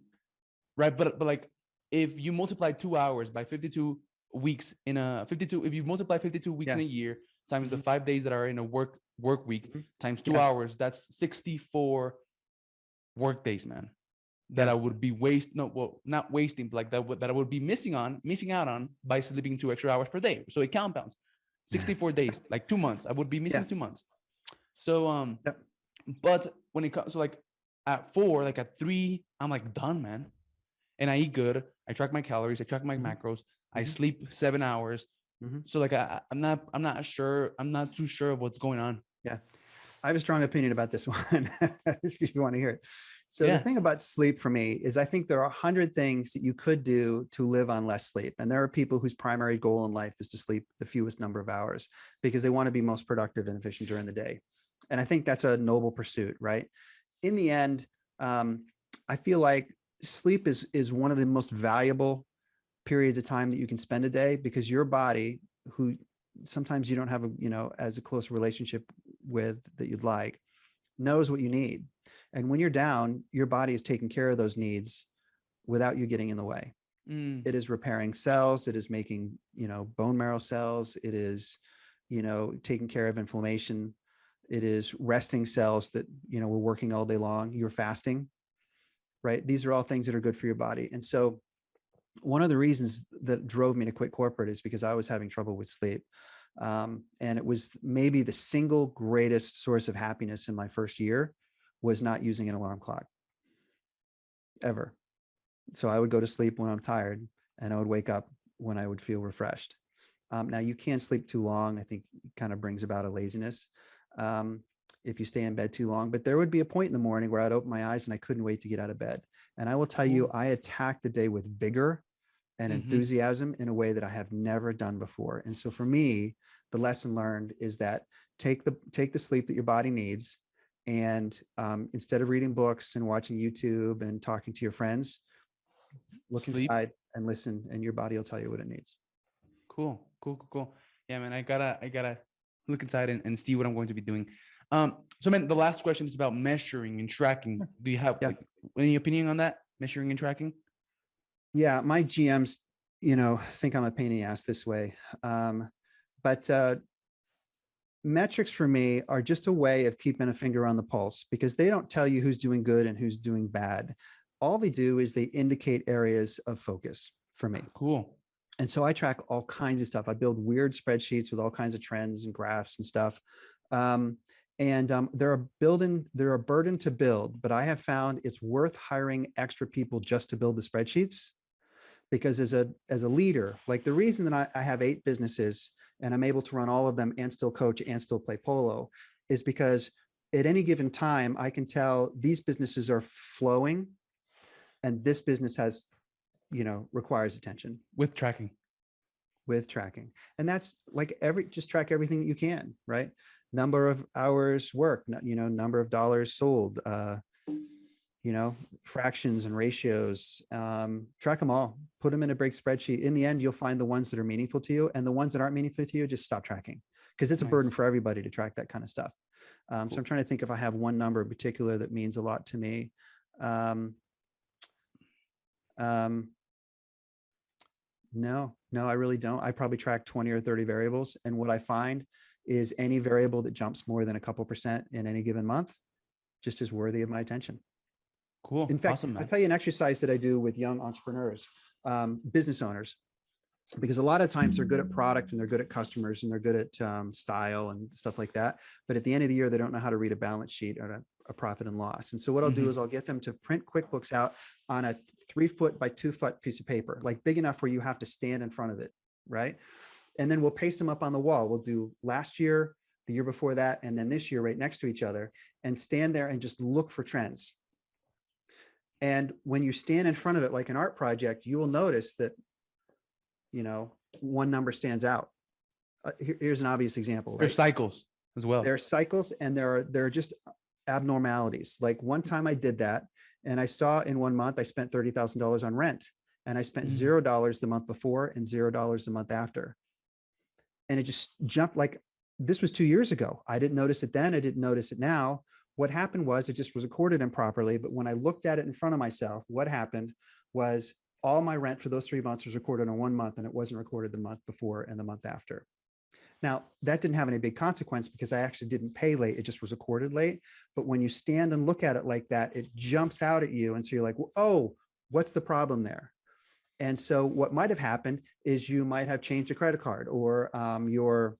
But like if you multiply 2 hours by 52 weeks in a 52, if you multiply 52 weeks in a year times the 5 days that are in a work week times 2 hours, that's 64 work days, man. That I would be not wasting, but like that I would be missing out on by sleeping 2 extra hours per day. So it compounds 64 days, like 2 months. I would be missing 2 months. So but when it comes, so like at 4, like at 3, I'm like done, man. And I eat good. I track my calories. I track my macros. I sleep 7 hours. So like I'm not sure. I'm not too sure of what's going on. Yeah, I have a strong opinion about this one. If you want to hear it. So the thing about sleep for me is I think there are 100 things that you could do to live on less sleep. And there are people whose primary goal in life is to sleep the fewest number of hours because they want to be most productive and efficient during the day. And I think that's a noble pursuit, right? In the end, I feel like sleep is one of the most valuable periods of time that you can spend a day because your body, who sometimes you don't have as a close relationship with that you'd like, knows what you need. And when you're down, your body is taking care of those needs without you getting in the way. It is repairing cells. It is making, bone marrow cells. It is, taking care of inflammation. It is resting cells that, we're working all day long. You're fasting, right? These are all things that are good for your body. And so one of the reasons that drove me to quit corporate is because I was having trouble with sleep. And it was maybe the single greatest source of happiness in my first year was not using an alarm clock ever. So I would go to sleep when I'm tired and I would wake up when I would feel refreshed. Now you can't sleep too long. I think it kind of brings about a laziness if you stay in bed too long, but there would be a point in the morning where I'd open my eyes and I couldn't wait to get out of bed. And I will tell you, I attacked the day with vigor and enthusiasm in a way that I have never done before. And so for me, the lesson learned is that take the sleep that your body needs. And instead of reading books and watching YouTube and talking to your friends, look inside and listen, and your body will tell you what it needs. Cool. Yeah, man, I gotta look inside and see what I'm going to be doing. So man, the last question is about measuring and tracking. Do you have any opinion on that? Measuring and tracking? Yeah, my GMs, think I'm a pain in the ass this way. But metrics for me are just a way of keeping a finger on the pulse because they don't tell you who's doing good and who's doing bad. All they do is they indicate areas of focus for me. Cool. And so I track all kinds of stuff. I build weird spreadsheets with all kinds of trends and graphs and stuff. They're a burden to build, but I have found it's worth hiring extra people just to build the spreadsheets. Because as a leader, like the reason that I have 8 businesses and I'm able to run all of them and still coach and still play polo is because at any given time, I can tell these businesses are flowing and this business has, requires attention. With tracking. And that's like just track everything that you can, right? Number of hours worked, number of dollars sold, fractions and ratios, track them all, put them in a big spreadsheet. In the end, you'll find the ones that are meaningful to you, and the ones that aren't meaningful to you, just stop tracking because it's a burden for everybody to track that kind of stuff. So I'm trying to think if I have one number in particular that means a lot to me. No, I really don't. I probably track 20 or 30 variables. And what I find is any variable that jumps more than a couple % in any given month just is worthy of my attention. Cool. In fact, awesome, I'll tell you an exercise that I do with young entrepreneurs, business owners, because a lot of times they're good at product and they're good at customers and they're good at style and stuff like that. But at the end of the year, they don't know how to read a balance sheet or a profit and loss. And so what I'll do is I'll get them to print QuickBooks out on a 3-foot by 2-foot piece of paper, like big enough where you have to stand in front of it, right? And then we'll paste them up on the wall. We'll do last year, the year before that, and then this year right next to each other and stand there and just look for trends. And when you stand in front of it like an art project, you will notice that, one number stands out. Here's an obvious example. Right? There's cycles as well. There are cycles and there are just abnormalities. Like one time I did that and I saw in 1 month, I spent $30,000 on rent and I spent $0 the month before and $0 the month after. And it just jumped like this was 2 years ago. I didn't notice it then. I didn't notice it now. What happened was it just was recorded improperly. But when I looked at it in front of myself, what happened was all my rent for those 3 months was recorded in 1 month, and it wasn't recorded the month before and the month after. Now, that didn't have any big consequence because I actually didn't pay late. It just was recorded late. But when you stand and look at it like that, it jumps out at you. And so you're like, oh, what's the problem there? And so what might have happened is you might have changed a credit card, or your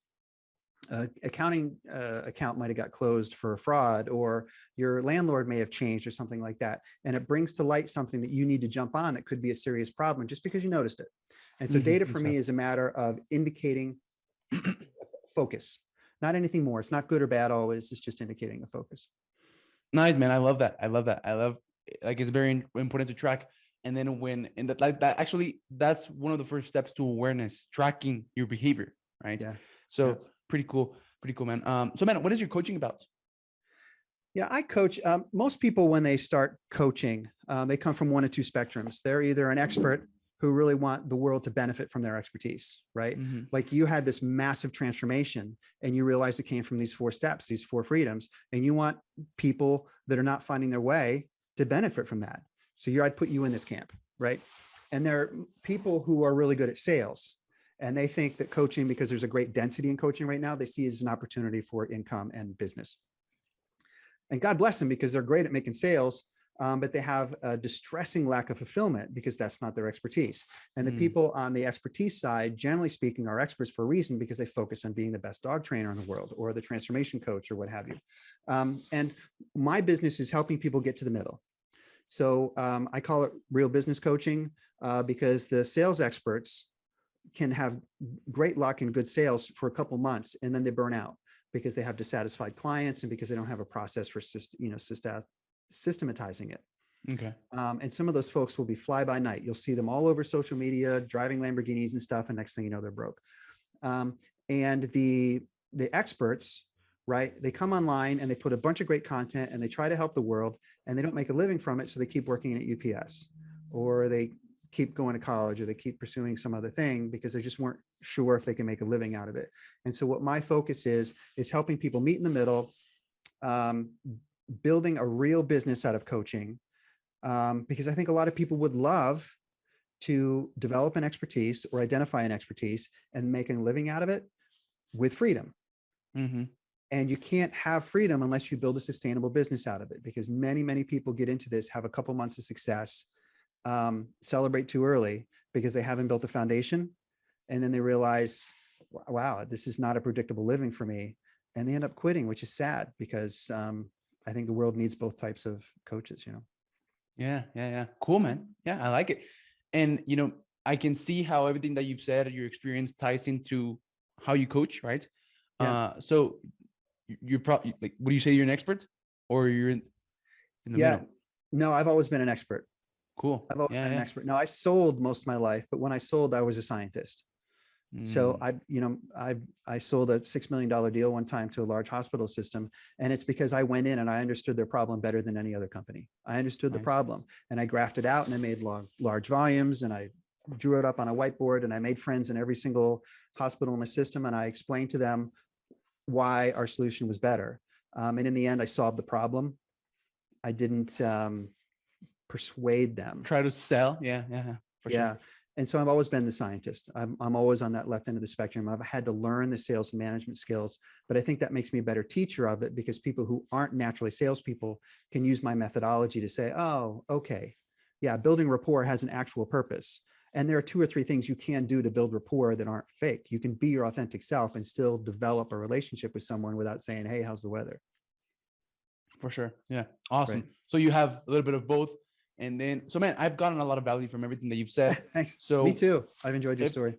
accounting account might have got closed for fraud, or your landlord may have changed or something like that. And it brings to light something that you need to jump on that could be a serious problem just because you noticed it. And so data for me is a matter of indicating focus, not anything more. It's not good or bad always. It's just indicating a focus. Nice, man. I love that. I love that. I love, like, it's very important to track. And then actually, that's one of the first steps to awareness, tracking your behavior, right? Yeah. So yeah. Pretty cool, man. So man, what is your coaching about? Yeah, I coach. Most people, when they start coaching, they come from one of two spectrums. They're either an expert who really want the world to benefit from their expertise, right? Mm-hmm. Like you had this massive transformation and you realized it came from these 4 steps, these 4 freedoms, and you want people that are not finding their way to benefit from that. So I'd put you in this camp, right? And there are people who are really good at sales, and they think that coaching, because there's a great density in coaching right now, they see it as an opportunity for income and business. And God bless them, because they're great at making sales, but they have a distressing lack of fulfillment because that's not their expertise. And the people on the expertise side, generally speaking, are experts for a reason, because they focus on being the best dog trainer in the world, or the transformation coach, or what have you. And my business is helping people get to the middle. So I call it real business coaching, because the sales experts can have great luck and good sales for a couple months, and then they burn out because they have dissatisfied clients and because they don't have a process for systematizing it. Okay. And some of those folks will be fly by night. You'll see them all over social media, driving Lamborghinis and stuff, and next thing you know, they're broke. And the experts, right? They come online and they put a bunch of great content and they try to help the world, and they don't make a living from it. So they keep working at UPS, or they keep going to college, or they keep pursuing some other thing because they just weren't sure if they can make a living out of it. And so what my focus is helping people meet in the middle, building a real business out of coaching, because I think a lot of people would love to develop an expertise or identify an expertise and make a living out of it with freedom. Mm-hmm. And you can't have freedom unless you build a sustainable business out of it, because many, many people get into this, have a couple months of success, celebrate too early because they haven't built a foundation. And then they realize, wow, this is not a predictable living for me. And they end up quitting, which is sad, because I think the world needs both types of coaches, you know? Yeah. Cool, man. Yeah, I like it. And, I can see how everything that you've said, your experience, ties into how you coach, right? Yeah. So you're probably, like, would you say you're an expert, or you're in the middle? No, I've always been an expert. Cool. I've always been an expert. No, I've sold most of my life, but when I sold, I was a scientist. So I sold a $6 million deal one time to a large hospital system. And it's because I went in and I understood their problem better than any other company. I understood the problem, and I graphed it out, and I made large volumes, and I drew it up on a whiteboard, and I made friends in every single hospital in the system. And I explained to them why our solution was better. And in the end, I solved the problem. I didn't persuade them. Try to sell. Yeah. For sure. And so I've always been the scientist. I'm always on that left end of the spectrum. I've had to learn the sales and management skills, but I think that makes me a better teacher of it, because people who aren't naturally salespeople can use my methodology to say, oh, okay, yeah, building rapport has an actual purpose. And there are 2 or 3 things you can do to build rapport that aren't fake. You can be your authentic self and still develop a relationship with someone without saying, hey, how's the weather? For sure. Yeah. Awesome. Right. So you have a little bit of both. And then, so man, I've gotten a lot of value from everything that you've said. Thanks. So me too. I've enjoyed your story.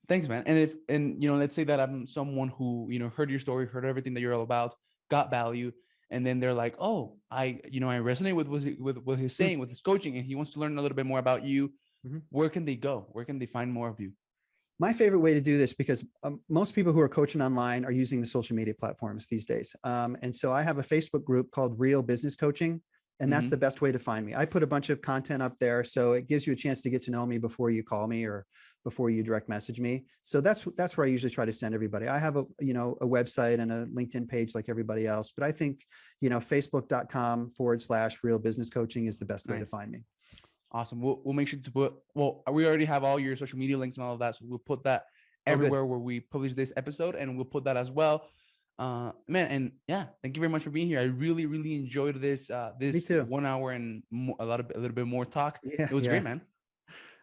Thanks, man. And let's say that I'm someone who, heard your story, heard everything that you're all about, got value. And then they're like, oh, I resonate with what he's saying, with his coaching, and he wants to learn a little bit more about you. Mm-hmm. Where can they go? Where can they find more of you? My favorite way to do this, because most people who are coaching online are using the social media platforms these days. And so I have a Facebook group called Real Business Coaching. And that's the best way to find me. I put a bunch of content up there, so it gives you a chance to get to know me before you call me or before you direct message me. So that's where I usually try to send everybody. I have a website and a LinkedIn page like everybody else, but I think, facebook.com/real business coaching is the best way to find me. Awesome. We'll make sure to put, we already have all your social media links and all of that. So we'll put that everywhere where we publish this episode, and we'll put that as well. Man, and yeah, thank you very much for being here. I really, really enjoyed this, this 1 hour and a little bit more talk. Yeah, it was great, man.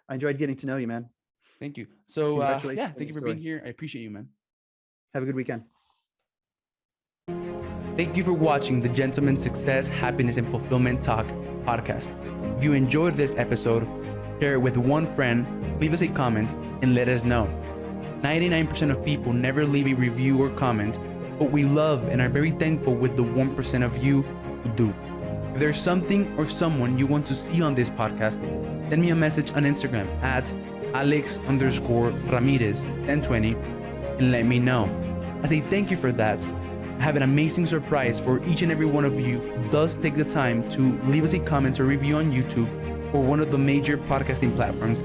I enjoyed getting to know you, man. Thank you. So yeah, thank you for being here. I appreciate you, man. Have a good weekend. Thank you for watching the Gentleman's Success, Happiness, and Fulfillment Talk podcast. If you enjoyed this episode, share it with one friend, leave us a comment, and let us know. 99% of people never leave a review or comment, but we love and are very thankful with the 1% of you who do. If there's something or someone you want to see on this podcast, send me a message on Instagram at Alex_Ramirez1020 and let me know. As a thank you for that, I have an amazing surprise for each and every one of you who does take the time to leave us a comment or review on YouTube or one of the major podcasting platforms